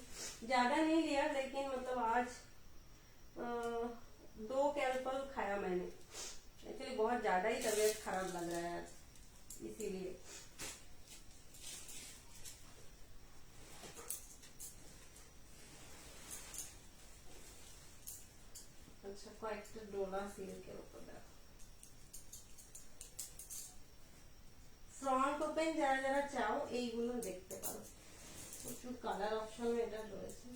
A: ज्यादा नहीं लिया लेकिन मतलब आज 2 कैल्पल खाया मैंने। एक्चुअली बहुत ज्यादा ही तबीयत खराब लग रहा है आज, इसीलिए। अच्छा, কয়েকটা ডোলা সিল্কের উপর দেখো। ফ্রন্ট ওপেন যারা যারা চাও এইগুলো দেখতে পারো, প্রচুর কালার অপশন এটা রয়েছে।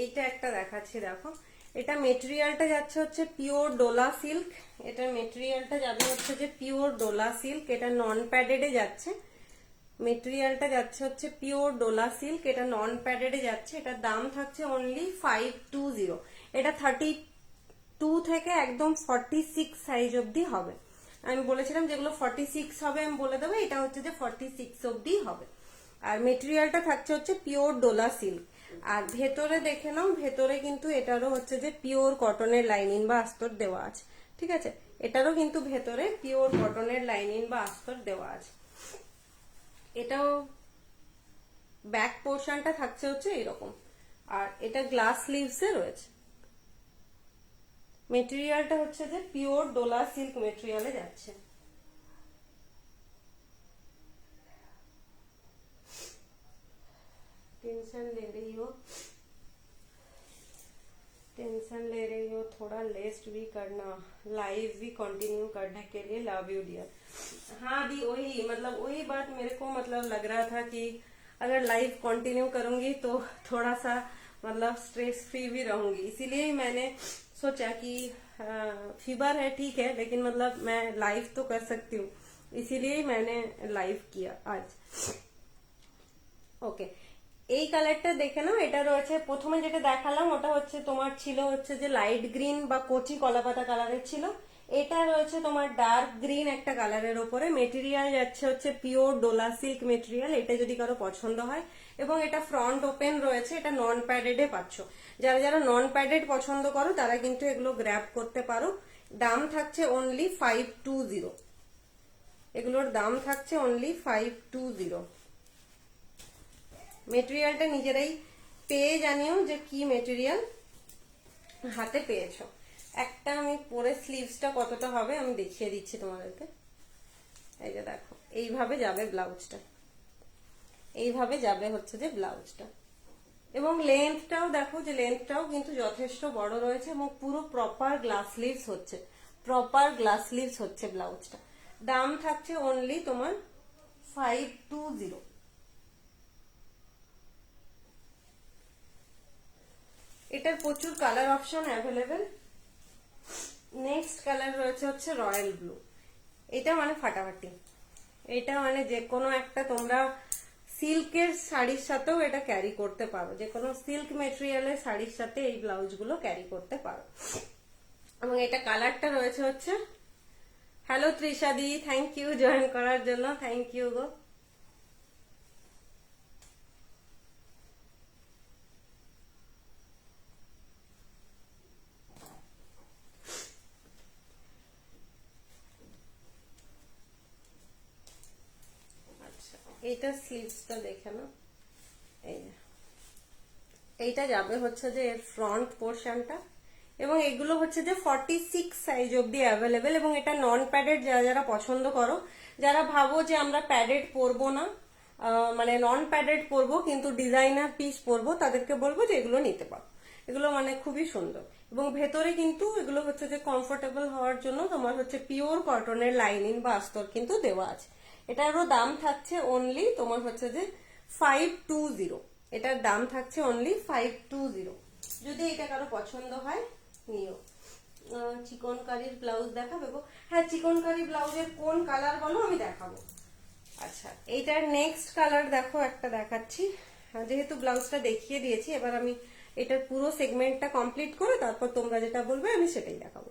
A: এইটা একটা দেখাচ্ছি দেখো। এটা মেটেরিয়ালটা যাচ্ছে হচ্ছে পিওর ডোলা সিল্ক। এটা মেটেরিয়ালটা যাবে হচ্ছে যে পিওর ডোলা সিল্ক। এটা নন প্যাডেডে যাচ্ছে। মেটেরিয়ালটা যাচ্ছে হচ্ছে পিওর ডোলা সিল্ক। এটা নন প্যাডেডে যাচ্ছে। এটার দাম থাকছে অনলি 520। এটা 32 থেকে একদম 46 সাইজ অবধি হবে। আমি বলেছিলাম যেগুলো 46 হবে আমি বলে দেবো, এটা হচ্ছে যে 46 অবধি হবে। আর মেটেরিয়ালটা থাকছে হচ্ছে পিওর ডোলা সিল্ক। আর ভেতরে দেখে নাও, ভেতরে কিন্তু এটারও হচ্ছে যে পিওর কটনের লাইনিং বা আস্তর দেওয়া আছে। ঠিক আছে, এটারও কিন্তু ভেতরে পিওর কটনের লাইনিং বা আস্তর দেওয়া আছে। এটাও ব্যাক পোর্শনটা থাকছে হচ্ছে এরকম। আর এটা গ্লাস স্লিভসে রয়েছে। মেটেরিয়ালটা হচ্ছে যে পিওর ডোলা সিল্ক মেটেরিয়ালে যাচ্ছে। टेंशन ले रही हो, टेंशन ले रही हो, थोड़ा लेस्ट भी करना, लाइव भी कंटिन्यू करने के लिए। Love you dear. हाँ दी, वही मतलब वही बात मेरे को मतलब लग रहा था कि अगर लाइव कंटिन्यू करूंगी तो थोड़ा सा मतलब स्ट्रेस फ्री भी रहूंगी। इसीलिए मैंने सोचा कि फीवर है ठीक है, लेकिन मतलब मैं लाइव तो कर सकती हूँ, इसीलिए मैंने लाइव किया आज। ओके, এই কালারটা দেখে নাও। এটা রয়েছে প্রথমে যেটা দেখালাম ওটা হচ্ছে তোমার ছিল হচ্ছে যে লাইট গ্রিন বা কচি কলাপাতা কালারের ছিল। এটা রয়েছে তোমার ডার্ক গ্রিন একটা কালারের উপরে। মেটেরিয়াল যাচ্ছে হচ্ছে পিওর ডোলা সিল্ক মেটেরিয়াল। এটা যদি কারো পছন্দ হয়, এবং এটা ফ্রন্ট ওপেন রয়েছে। এটা নন প্যাডেডে পাচ্ছ। যারা যারা নন প্যাডেড পছন্দ করো তারা কিন্তু এগুলো গ্র্যাব করতে পারো। দাম থাকছে অনলি 520। এগুলোর দাম থাকছে অনলি 520। মেটেরিয়ালটা নিজেরাই পেয়ে জানিও যে কি মেটেরিয়াল হাতে পেয়েছো। একটা আমি পরে স্লিভসটা কতটা হবে আমি দেখিয়ে দিচ্ছি তোমাদেরকে। এই যে দেখো, এইভাবে যাবে ব্লাউজটা, এইভাবে যাবে হচ্ছে যে ব্লাউজটা। এবং লেন্থটাও দেখো যে লেন্থটাও কিন্তু যথেষ্ট বড় রয়েছে এবং পুরো প্রপার গ্লাস স্লিভস হচ্ছে, প্রপার গ্লাস স্লিভস হচ্ছে ব্লাউজটা। দাম থাকছে অনলি তোমার 520। এটার প্রচুর colour option available. Next colour রয়েছে হচ্ছে রয়্যাল ব্লু। এটা মানে ফাটাফাটি। এটা মানে যে কোনো একটা তোমরা সিল্কের শাড়ির সাথেও এটা ক্যারি করতে পারো। যে কোনো সিল্ক মেটেরিয়ালের শাড়ির সাথে এই ব্লাউজ গুলো ক্যারি করতে পারো। এবং এটা কালারটা রয়েছে হচ্ছে, হ্যালো তৃষা দি, থ্যাংক ইউ জয়েন করার জন্য, থ্যাংক ইউ গো। এইটা স্লিভসটা দেখে না, এই এইটা যাবে হচ্ছে যে এর ফ্রন্ট পোর্শনটা, এবং এগুলো হচ্ছে যে 46 সাইজ অবধি অ্যাভেলেবেল। এবং এটা নন প্যাডেড, যারা যারা পছন্দ করো, যারা ভাবো যে আমরা প্যাডেড পরবো না, মানে নন প্যাডেড পরবো কিন্তু ডিজাইনার পিস পরবো, তাদেরকে বলবো যে এগুলো নিতে পারো। এগুলো মানে খুবই সুন্দর, এবং ভেতরে কিন্তু এগুলো হচ্ছে যে কমফোর্টেবল হওয়ার জন্য তোমার হচ্ছে পিওর কটনের লাইনিং বা আস্তর কিন্তু দেওয়া আছে। এটারও দাম থাকছে অনলি তোমার হচ্ছে যে 520। এটার দাম থাকছে অনলি 520। যদি এটা কারো পছন্দ হয় নিও। চিকনকারির ব্লাউজ দেখাবে গো? হ্যাঁ, চিকনকারি ব্লাউজের কোন কালার বলো, আমি দেখাবো। আচ্ছা, এইটার নেক্সট কালার দেখো একটা দেখাচ্ছি। যেহেতু ব্লাউজটা দেখিয়ে দিয়েছি, এবার আমি এটার পুরো সেগমেন্টটা কমপ্লিট করে তারপর তোমরা যেটা বলবে আমি সেটাই দেখাবো।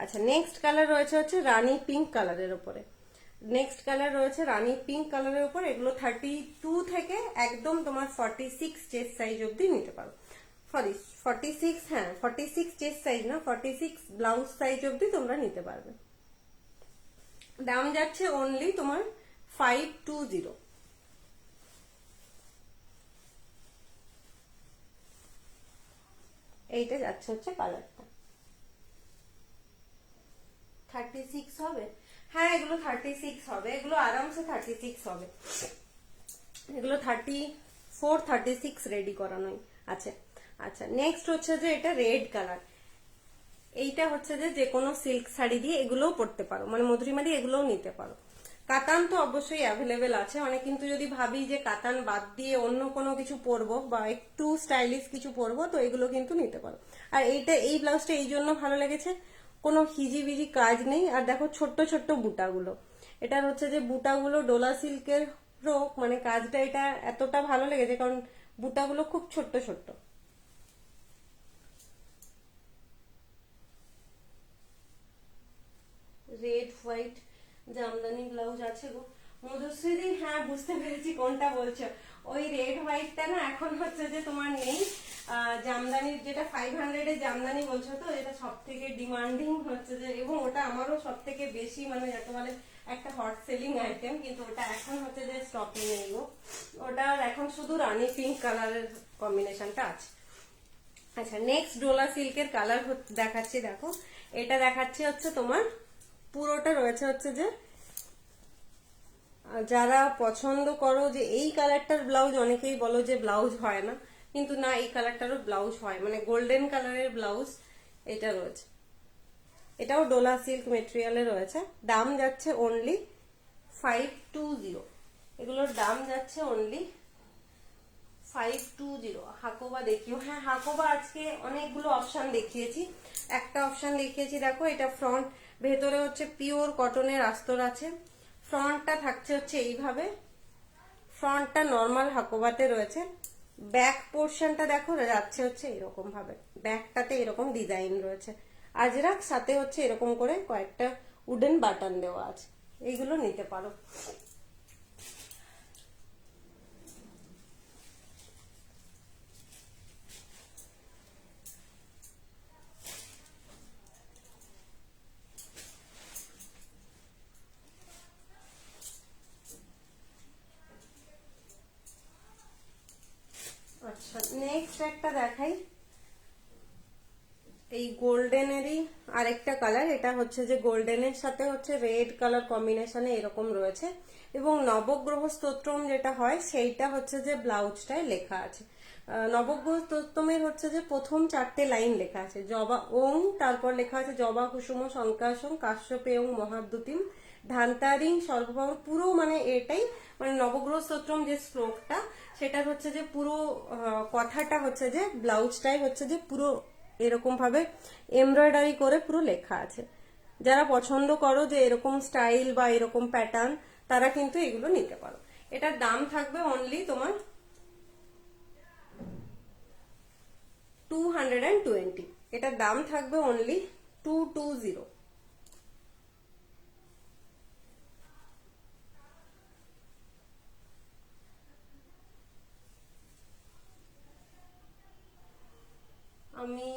A: আচ্ছা, নেক্সট কালার রয়েছে হচ্ছে রানী পিঙ্ক কালারের উপরে। নেক্সট কালার রয়েছে রানী পিঙ্ক কালারের উপর। এগুলো 32 থেকে একদম তোমার 46 চেস্ট সাইজ অবধি নিতে পারো। সরি 46, হ্যাঁ 46 চেস্ট সাইজ না, 46 ব্লাউজ সাইজ অবধি তোমরা নিতে পারবে। দাম যাচ্ছে অনলি তোমার 520। এইটা যাচ্ছে হচ্ছে কালারটা। 36 হবে? হ্যাঁ, এগুলো 36 হবে, এগুলো আরামসে 36 হবে। এগুলো 34 36 রেডি করানোই আছে। আচ্ছা, নেক্সট হচ্ছে যে এটা রেড কালার। এইটা হচ্ছে যে কোনো সিল্ক শাড়ি দিয়ে এগুলোও পরতে পারো, মানে মধুরিমা দিয়ে এগুলোও নিতে পারো। কাতান তো অবশ্যই অ্যাভেলেবেল আছে অনেক, কিন্তু যদি ভাবি যে কাতান বাদ দিয়ে অন্য কোনো কিছু পরবো বা একটু স্টাইলিশ কিছু পরবো, তো এগুলো কিন্তু নিতে পারো। আর এইটা, এই ব্লাউজটা এই জন্য ভালো লেগেছে, কোনো হিজিবিজি কাজ নেই। আর দেখো ছোট্ট ছোট্ট বুটাগুলো, এটার হচ্ছে যে বুটাগুলো ডোলা সিল্কের রোগ, মানে কাজটা এটা এতটা ভালো লেগেছে কারণ বুটাগুলো খুব ছোট্ট ছোট্ট। রেড হোয়াইট জামদানি ব্লাউজ আছে গো মধুশ্রী। হ্যাঁ, বুঝতে পেরেছি কোনটা বলছো। ওই রেড হোয়াইটটা না এখন হচ্ছে যে তোমার নেই। জামদানির যেটা 500 এর জামদানি বলছো, তো এটা সব থেকে ডিমান্ডিং হচ্ছে যে, এবং ওটা আমারও সব থেকে বেশি, মানে যাকে বলে একটা হট সেলিং আইটেম, কিন্তু ওটা এখন হচ্ছে যে স্টকে নেই গো। ওটার এখন শুধু রানী পিঙ্ক কালারের কম্বিনেশনটা আছে। আচ্ছা, নেক্সট ডোলা সিল্কের কালার দেখাচ্ছি। দেখো, এটা দেখাচ্ছি হচ্ছে তোমার পুরোটা রয়েছে হচ্ছে যে, যারা পছন্দ করো যে এই কালারটার ব্লাউজ, অনেকেই বলো যে ব্লাউজ হয় না, কিন্তু না, এই কালারটারও ব্লাউজ হয়, মানে গোল্ডেন কালারের ব্লাউজ এটা রয়েছে। এটাও ডোলা সিল্ক মেটেরিয়ালে রয়েছে। দাম যাচ্ছে অনলি 520। এগুলোর দাম যাচ্ছে অনলি 520। হাকোবা দেখিও। হ্যাঁ, হাকোবা আজকে অনেকগুলো অপশন দেখিয়েছি। একটা অপশন দেখিয়েছি দেখো, এটা ফ্রন্ট, ভেতরে হচ্ছে পিওর কটনের আস্তর আছে। ফ্রন্টটা থাকছে হচ্ছে এইভাবে, ফ্রন্টটা নর্মাল হাকোবাতে রয়েছে। ব্যাক পোর্শনটা দেখো যাচ্ছে হচ্ছে এরকম ভাবে, ব্যাকটাতে এরকম ডিজাইন রয়েছে, আজরাক সাথে হচ্ছে এরকম করে কয়েকটা উডেন বাটন দেওয়া আছে। এইগুলো নিতে পারো। আচ্ছা, নেক্সট একটা দেখাই। এই গোল্ডেনেরই আরেকটা কালার, এটা হচ্ছে যে গোল্ডেনের সাথে হচ্ছে রেড কালার কম্বিনেশনে এরকম রয়েছে, এবং নবগ্রহ স্তোত্রম যেটা হয় সেইটা হচ্ছে যে ব্লাউজটায় লেখা আছে। নবগ্রহ স্তোত্রমের হচ্ছে যে প্রথম 4টে লাইন লেখা আছে জবা ওং, তারপর লেখা আছে জবা কুসুম শঙ্কাশং কাশ্যপেয়ং মহাদ্যুতিম ধান্তারিং সর্বভৌম। পুরো মানে এটাই, মানে নবগ্রহ স্তোত্রম যে শ্লোকটা, সেটা হচ্ছে যে পুরো কথাটা হচ্ছে যে ব্লাউজটাই হচ্ছে যে পুরো এরকম ভাবে এমব্রয়ডারি করে পুরো লেখা আছে। যারা পছন্দ করো যে এরকম স্টাইল বা এরকম প্যাটার্ন, তারা কিন্তু এগুলো নিতে পারো। এটার দাম থাকবে অনলি তোমার 220। এটার দাম থাকবে অনলি 220। আমি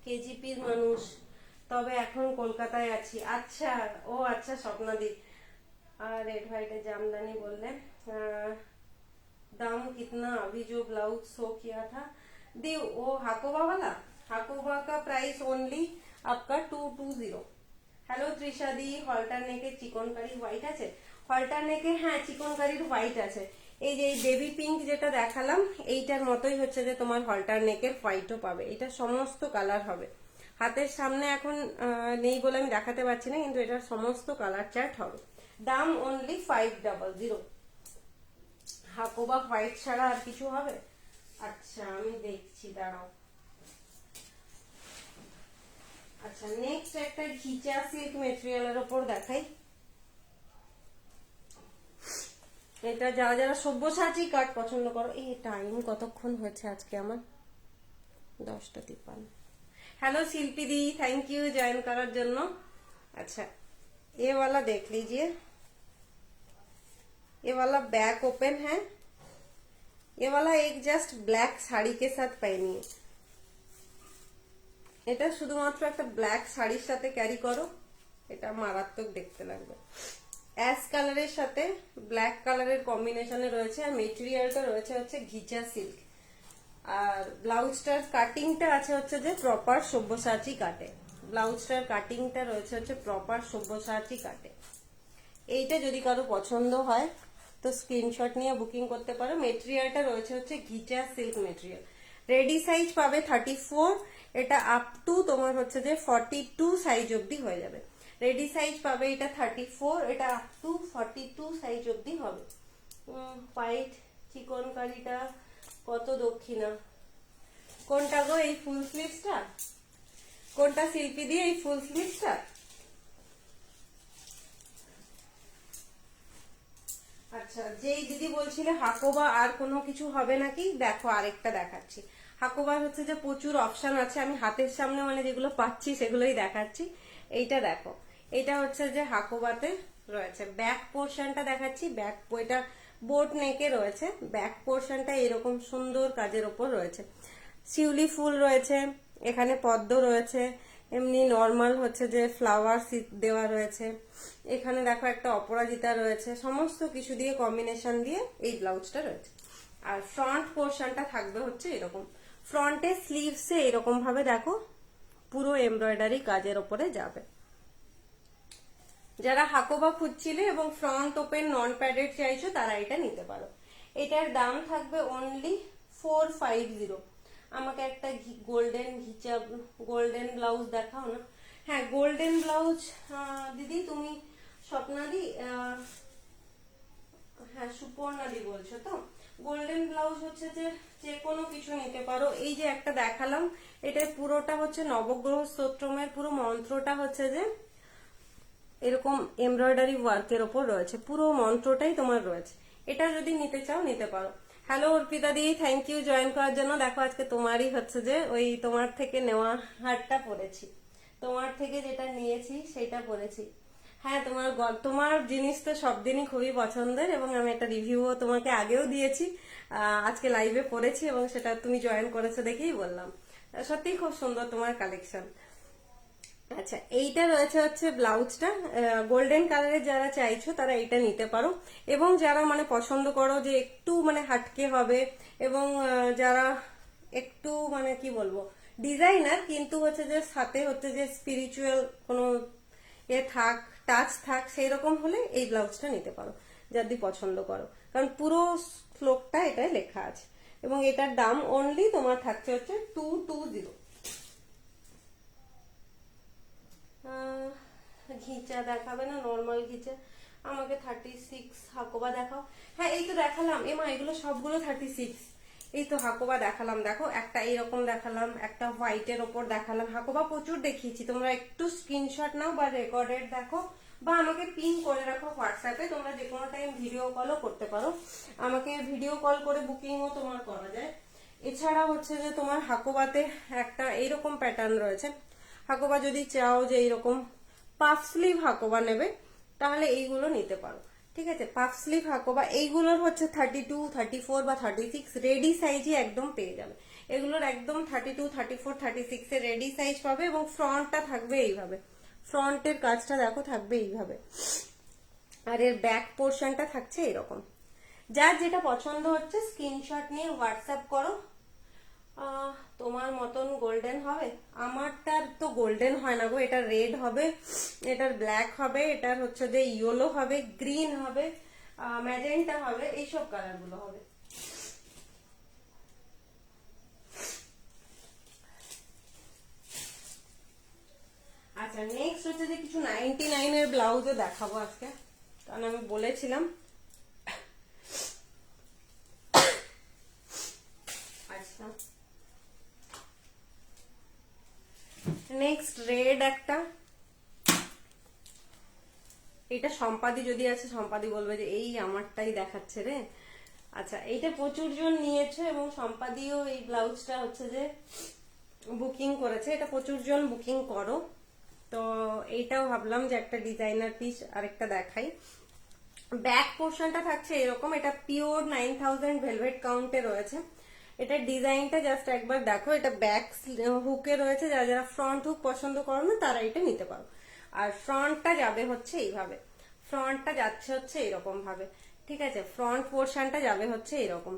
A: কেজিপির মানুষ, তবে এখন কলকাতায় আছি। আচ্ছা, ও আচ্ছা স্বপ্নাদি, और रेड व्हाइट जामदानी बोलने दाम कितना अभी जो ब्लाउज शो किया था दी वो हाकोबा वाला, हाकोबा का प्राइस ओनली आपका 220। हेलो त्रिशा दी, हल्टार नेके चिकनकारी व्हाइट আছে, হলটার নেকে হ্যাঁ চিকনকারির হোয়াইট আছে। এই যে বেবি পিঙ্ক যেটা দেখালাম এইটার মতোই হচ্ছে যে তোমার হলটার নেকের হোয়াইটও পাবে, এটা সমস্ত কালার হবে। হাতের সামনে এখন নেই বলে আমি দেখাতে পারছি না, কিন্তু এটার সমস্ত কালার চার্ট হবে। দাম অনলি 500। হাকোবা হোয়াইট ছাড়া আর কিছু হবে? আচ্ছা আমি দেখছি, দাঁড়াও। আচ্ছা নেক্সট একটা ঘিচা সিল্ক মেটেরিয়ালের উপর দেখাই। এটা যারা যারা সব্যসাচী কাট পছন্দ করো। এই টাইম কতক্ষণ হয়েছে আজকে আমার? 10:53। Hello Shilpi the, thank you join करार जन्नो। अच्छा ये वाला देख लीजिए, ये वाला बैक ओपन है, ये वाला एक जस्ट ब्लैक साड़ी के साथ पहनिए। এটা শুধুমাত্র একটা ব্ল্যাক শাড়ির সাথে ক্যারি করো, এটা মারাত্মক দেখতে লাগবে। অ্যাশ কালারের সাথে ব্ল্যাক কালারের কম্বিনেশনে রয়েছে, আর মেটেরিয়ালটা রয়েছে হচ্ছে ঘিচা সিল্ক। আর ব্লাউজটার কাটিংটা আছে হচ্ছে যে প্রপার সব্যসাচী কাটে, ব্লাউজটার কাটিংটা রয়েছে হচ্ছে প্রপার সব্যসাচী কাটে। এইটা যদি কারো পছন্দ হয় তো স্ক্রিনশট নিয়ে বুকিং করতে পারো। মেটেরিয়ালটা রয়েছে হচ্ছে ঘিচা সিল্ক মেটেরিয়াল। রেডি সাইজ পাবে 34, এটা আপ টু তোমার হচ্ছে যে 42 সাইজ অবধি হয়ে যাবে। রেডি সাইজ পাবে এটা 34, এটা আপ টু 42 সাইজ অবধি হবে। হোয়াইট চিকনকারিটা কত দক্ষিণা, কোনটা গো? এই ফুল স্লিভসটা কোনটা শিল্পী দিয়ে? এই ফুল স্লিভসটা। আচ্ছা যেই দিদি বলছিলে হাকোবা আর কোনো কিছু হবে নাকি, দেখো আরেকটা দেখাচ্ছি। হাকোবার হচ্ছে যে প্রচুর অপশন আছে, আমি হাতের সামনে মানে যেগুলো পাচ্ছি সেগুলোই দেখাচ্ছি। এইটা দেখো, এটা হচ্ছে যে হাকোবাতে রয়েছে। ব্যাক পোর্শনটা দেখাচ্ছি, ব্যাক এটা বোট নেকে রয়েছে, ব্যাক পোর্শনটা এরকম সুন্দর কাজের ওপর রয়েছে। শিউলি ফুল রয়েছে, এখানে পদ্ম রয়েছে, এমনি নর্মাল হচ্ছে যে ফ্লাওয়ার দেওয়া রয়েছে। এখানে দেখো একটা অপরাজিতা রয়েছে, সমস্ত কিছু দিয়ে কম্বিনেশন দিয়ে এই ব্লাউজটা রয়েছে। আর ফ্রন্ট পোর্শনটা থাকবে হচ্ছে এরকম, ফ্রন্টে স্লিভসে এরকম ভাবে দেখো পুরো এমব্রয়ডারি কাজের ওপরে যাবে। যারা হাকোবা খুঁজছিলে এবং ফ্রন্ট ওপেন নন প্যাডেড চাইছো তারা এটা নিতে পারো। এটার দাম থাকবে অনলি 450। আমাকে একটা গোল্ডেন ঘিচা গোল্ডেন ব্লাউজ দেখাও না। হ্যাঁ গোল্ডেন ব্লাউজ দিদি তুমি স্বপ্নাদি, হ্যাঁ সুপর্ণাদি বলছো তো। গোল্ডেন ব্লাউজ হচ্ছে যে কোনো কিছু নিতে পারো। এই যে একটা দেখালাম, এটা পুরোটা হচ্ছে নবগ্রহ স্তোত্রমের পুরো মন্ত্রটা হচ্ছে যে এরকম এমব্রয়ডারি ওয়ার্কের ওপর রয়েছে, পুরো মন্ত্রটাই তোমার রয়েছে। এটা যদি নিতে চাও নিতে পারো। হ্যালো অর্পিতা দি, থ্যাংক ইউ জয়েন করার জন্য। দেখো আজকে তোমারই হচ্ছে যে ওই তোমার থেকে নেওয়া হারটা পরেছি, তোমার থেকে যেটা নিয়েছি সেটা পরেছি। হ্যাঁ তোমার জিনিস তো সব দিনই খুবই পছন্দের, এবং আমি একটা রিভিউও তোমাকে আগেও দিয়েছি, আজকে লাইভে পড়েছি এবং সেটা তুমি জয়েন করেছো দেখেই বললাম। সত্যি খুব সুন্দর তোমার কালেকশন। আচ্ছা এইটা রয়েছে হচ্ছে ব্লাউজটা, গোল্ডেন কালারের যারা চাইছো তারা এইটা নিতে পারো। এবং যারা মানে পছন্দ করো যে একটু মানে হাটকে হবে, এবং যারা একটু মানে কি বলবো ডিজাইনার কিন্তু হচ্ছে যে সাথে হচ্ছে যে স্পিরিচুয়াল কোনো থাক টাচ থাক সেই রকম হলে এই ব্লাউজটা নিতে পারো যদি পছন্দ করো, কারণ পুরো শ্লোকটা এটাই লেখা আছে। এবং এটার দাম অনলি তোমার থাকছে হচ্ছে 220। ঘিচা দেখাবে না? নর্মাল ঘিচা আমাকে 36 হাকোবা দেখাও। হ্যাঁ এই তো দেখালাম এমা, এগুলো সবগুলো 36। এই তো হাকোবা দেখালাম, দেখো একটা এইরকম দেখালাম, একটা হোয়াইটের ওপর দেখালাম। হাকোবা প্রচুর দেখিয়েছি, তোমরা একটু স্ক্রিনশট নাও বা রেকর্ডেড দেখো, বা আমাকে পিন করে রাখো হোয়াটসঅ্যাপে। তোমরা যে কোনো টাইম ভিডিও কলও করতে পারো, আমাকে ভিডিও কল করে বুকিংও তোমার করা যায়। এছাড়া হচ্ছে যে তোমার হাকোবাতে একটা এইরকম প্যাটার্ন রয়েছে। হাকোবা যদি চাও যে এইরকম পাফ স্লিভ হাকোবা নেবে তাহলে এইগুলো নিতে পারো, ঠিক আছে। পাফ স্লিভ হাকোবা এইগুলোর হচ্ছে 32, 34 বা 36 রেডি সাইজই একদম পেয়ে যাবে। এগুলোর একদম 32, 34, 36 এর রেডি সাইজ পাবে। এবং ফ্রন্টটা থাকবে এইভাবে, ফ্রন্টের কাজটা দেখো থাকবে এইভাবে। আর এর ব্যাক পোর্শনটা থাকছে এরকম। যার যেটা পছন্দ হচ্ছে স্ক্রিনশট নিয়ে হোয়াটসঅ্যাপ করো। তোমার মতন গোল্ডেন হবে, আমারটার তো গোল্ডেন হয় না গো, এটা রেড হবে, এটার ব্ল্যাক হবে, এটার হচ্ছে যে ইয়েলো হবে, গ্রিন হবে, ম্যাজেন্টা হবে, এইসব কালার গুলো হবে। আচ্ছা নেক্সট হচ্ছে যে কিছু 99 এর ব্লাউজও দেখাবো আজকে, কারণ আমি বলেছিলাম। আচ্ছা নেক্সট রেড একটা, এটা সম্পাদি যদি আছে সম্পাদি বলবে যে এই আমারটাই দেখাচ্ছে রে। আচ্ছা এইটা প্রচুর জন নিয়েছে এবং সম্পাদিও এই ব্লাউজটা হচ্ছে যে বুকিং করেছে, এটা প্রচুর জন বুকিং করো, তো এইটাও ভাবলাম যে একটা ডিজাইনার পিস আরেকটা দেখাই। ব্যাক পোর্শনটা থাকছে এরকম, এটা পিওর 9000 ভেলভেট কাউন্টে রয়েছে। এটা ডিজাইনটা জাস্ট একবার দেখো, এটা ব্যাক হুকে রয়েছে, যারা যারা ফ্রন্ট হুক পছন্দ করো না তারা এটা নিতে পারো। আর ফ্রন্টটা যাবে হচ্ছে এইভাবে, ফ্রন্টটা যাচ্ছে হচ্ছে এরকম ভাবে, ঠিক আছে, ফ্রন্ট পোর্শনটা যাবে হচ্ছে এরকম।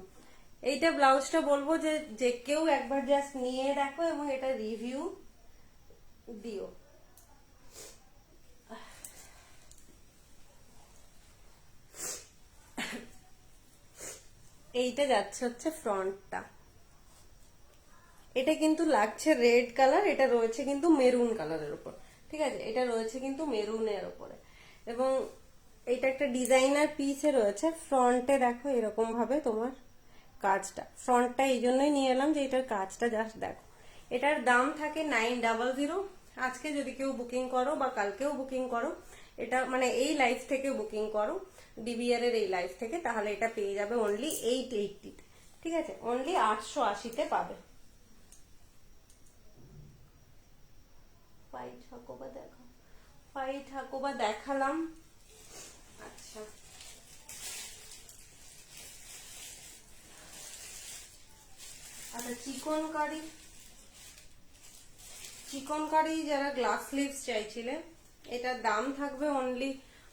A: এইটা ব্লাউজটা বলবো যে যে কেউ একবার জাস্ট নিয়ে দেখো এবং এটা রিভিউ দিও। এইটা যাচ্ছে হচ্ছে ফ্রন্টটা, এটা কিন্তু লাগছে রেড কালার, এটা রয়েছে কিন্তু মেরুন কালারের উপর, ঠিক আছে, এটা রয়েছে কিন্তু মেরুনের উপরে। এবং এটা একটা ডিজাইনার পিসে রয়েছে। ফ্রন্টে দেখো এরকম ভাবে তোমার কাজটা, ফ্রন্টটা এই জন্যই নিয়ে এলাম যে এটার কাজটা জাস্ট দেখো। এটার দাম থাকে 900। আজকে যদি কেউ বুকিং করো বা কালকেও বুকিং করো, এটা মানে এই লাইফ থেকে বুকিং করো, ডিবিআর এর এই লাইফ থেকে, তাহলে এটা পেয়ে যাবে অনলি 880, ঠিক আছে, অনলি 880-তে পাবে। হোয়াইট হাকোবা দেখো, হোয়াইট হাকোবা দেখালাম। আচ্ছা আচ্ছা চিকনকারি, চিকনকারি যারা গ্লাস স্লিভস চাইছিলে, এটার দাম থাকবে অনলি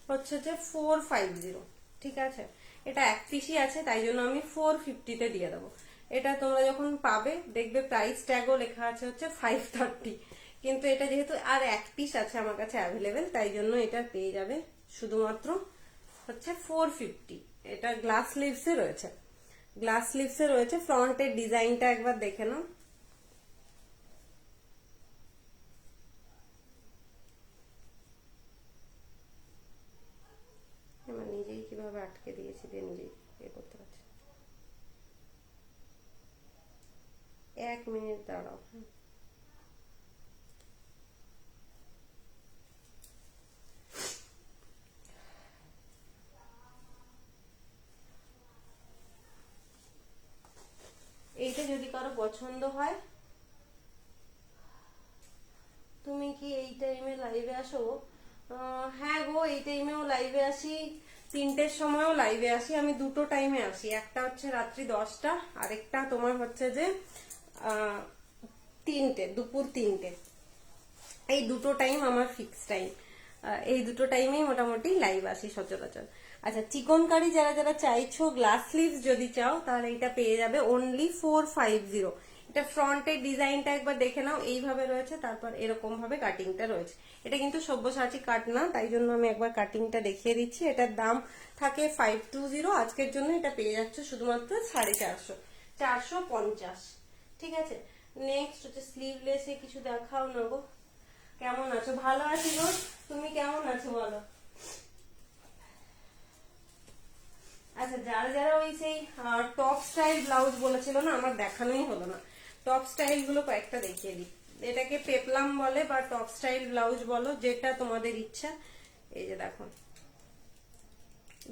A: হচ্ছে যে 450, ঠিক আছে, এটা এক পিসই আছে তাই জন্য আমি 450-তে দিয়ে দেবো। এটা তোমরা যখন পাবে দেখবে প্রাইস ট্যাগও লেখা আছে হচ্ছে 530, কিন্তু এটা যেহেতু আর এক পিস আছে আমার কাছে অ্যাভেলেবেল, তাই জন্য এটা পেয়ে যাবে শুধুমাত্র হচ্ছে 450। এটা গ্লাস স্লিভসে রয়েছে, গ্লাস স্লিভসে রয়েছে। ফ্রন্টের ডিজাইনটা একবার দেখে নাও, আমার নিজেই কিভাবে আটকে দিয়েছি দিয়ে নিজেই ইয়ে করতে পারছি। 1 মিনিট দাঁড়াও। এইটা যদি কারো পছন্দ হয়, তুমি কি এই টাইমে লাইভে আসো? হ্যাঁ গো এই টাইমেও লাইভে আসি, 3টের সময়ও লাইভে আসি, আমি দুটো টাইমে আসি, একটা হচ্ছে রাত্রি 10টা, আরেকটা তোমার হচ্ছে যে 3টে, দুপুর 3টে, এই দুটো টাইম আমার ফিক্স টাইম, এই দুটো টাইমেই মোটামুটি লাইভ আসি সচরাচর। আচ্ছা চিকনকারি যারা যারা চাইছো গ্লাস স্লিভস যদি চাও তাহলে এটা পেয়ে যাবে অনলি 450। এটা ফ্রন্টের ডিজাইনটা একবার দেখে নাও, এইভাবে রয়েছে, তারপর এরকম ভাবে কাটিংটা রয়েছে। এটা কিন্তু সব্যসাচী কাট না, তাই জন্য আমি একবার কাটিংটা দেখিয়ে দিচ্ছি। এটার দাম থাকে 520, আজকের জন্য এটা পেয়ে যাচ্ছে শুধুমাত্র 450, 450, ঠিক আছে। নেক্সট হচ্ছে স্লিভলেসে কিছু দেখাও না গো। কেমন আছো? ভালো আছি গো, তুমি কেমন আছো বলো? আচ্ছা যারা যারা ওই সেই টপ স্টাইল ব্লাউজ বলেছিল না, আমার দেখানোই হলো না, টপ স্টাইল গুলো কয়েকটা দেখিয়ে দিই। এটাকে পেপলাম বলে বা টপ স্টাইল ব্লাউজ বলো, যেটা তোমাদের ইচ্ছা। এই যে দেখো,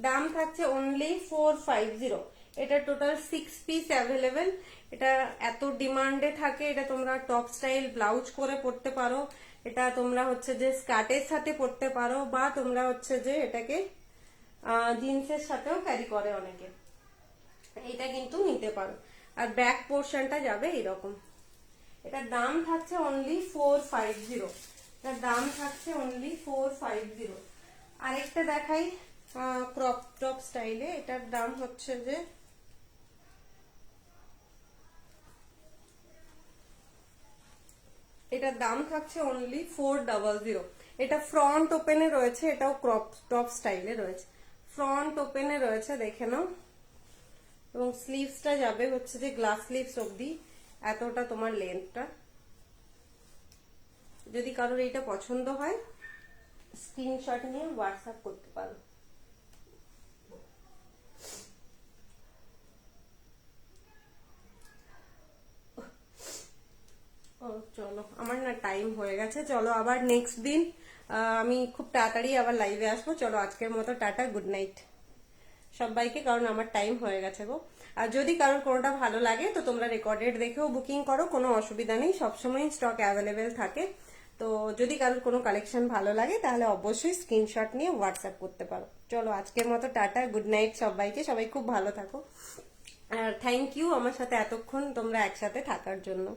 A: দাম থাকছে অনলি 450। এটা টোটাল 6 পিস অ্যাভেলেবেল। এটা এত ডিমান্ডে থাকে, এটা তোমরা টপ স্টাইল ব্লাউজ করে পরতে পারো, এটা তোমরা হচ্ছে যে স্কার্টের সাথে পরতে পারো, বা তোমরা হচ্ছে যে এটাকে জিন্সের সাথেও ক্যারি করে অনেকে, এটা কিন্তু নিতে পারো। আর ব্যাক পোর্শনটা যাবে এরকম। এটার দাম থাকছে অনলি 450, এটার দাম থাকছে অনলি 450। আরেকটা দেখাই, ক্রপ টপ স্টাইলে। এটার দাম হচ্ছে যে এটার দাম থাকছে অনলি 400। এটা ফ্রন্ট ওপেনে রয়েছে, এটাও ক্রপ টপ স্টাইলে রয়েছে, ফ্রন্ট ওপেনে রয়েছে, দেখে নাও। এবং স্লিভসটা যাবে হচ্ছে যে গ্লাস স্লিভস অবধি, এতটা তোমার লেন্থটা। যদি কারোর এইটা পছন্দ হয় স্ক্রিনশট নিয়ে হোয়াটসঅ্যাপ করতে পারো। ও চলো, আমার না টাইম হয়ে গেছে, চলো আবার নেক্সট দিন আমি খুব তাড়াতাড়ি আবার লাইভে আসবো। চলো আজকের মতো টাটা, গুড নাইট সবাইকে, কারণ আমার টাইম হয়ে গেছে গো। আর যদি কারোর কোনোটা ভালো লাগে তো তোমরা রেকর্ডেড দেখেও বুকিং করো, কোনো অসুবিধা নেই, সবসময় স্টক অ্যাভেলেবেল থাকে। তো যদি কারোর কোনো কালেকশন ভালো লাগে তাহলে অবশ্যই স্ক্রিনশট নিয়ে হোয়াটসঅ্যাপ করতে পারো। চলো আজকের মতো টাটা, গুড নাইট সবাইকে, সবাই খুব ভালো থাকো। আর থ্যাংক ইউ আমার সাথে এতক্ষণ তোমরা একসাথে থাকার জন্য।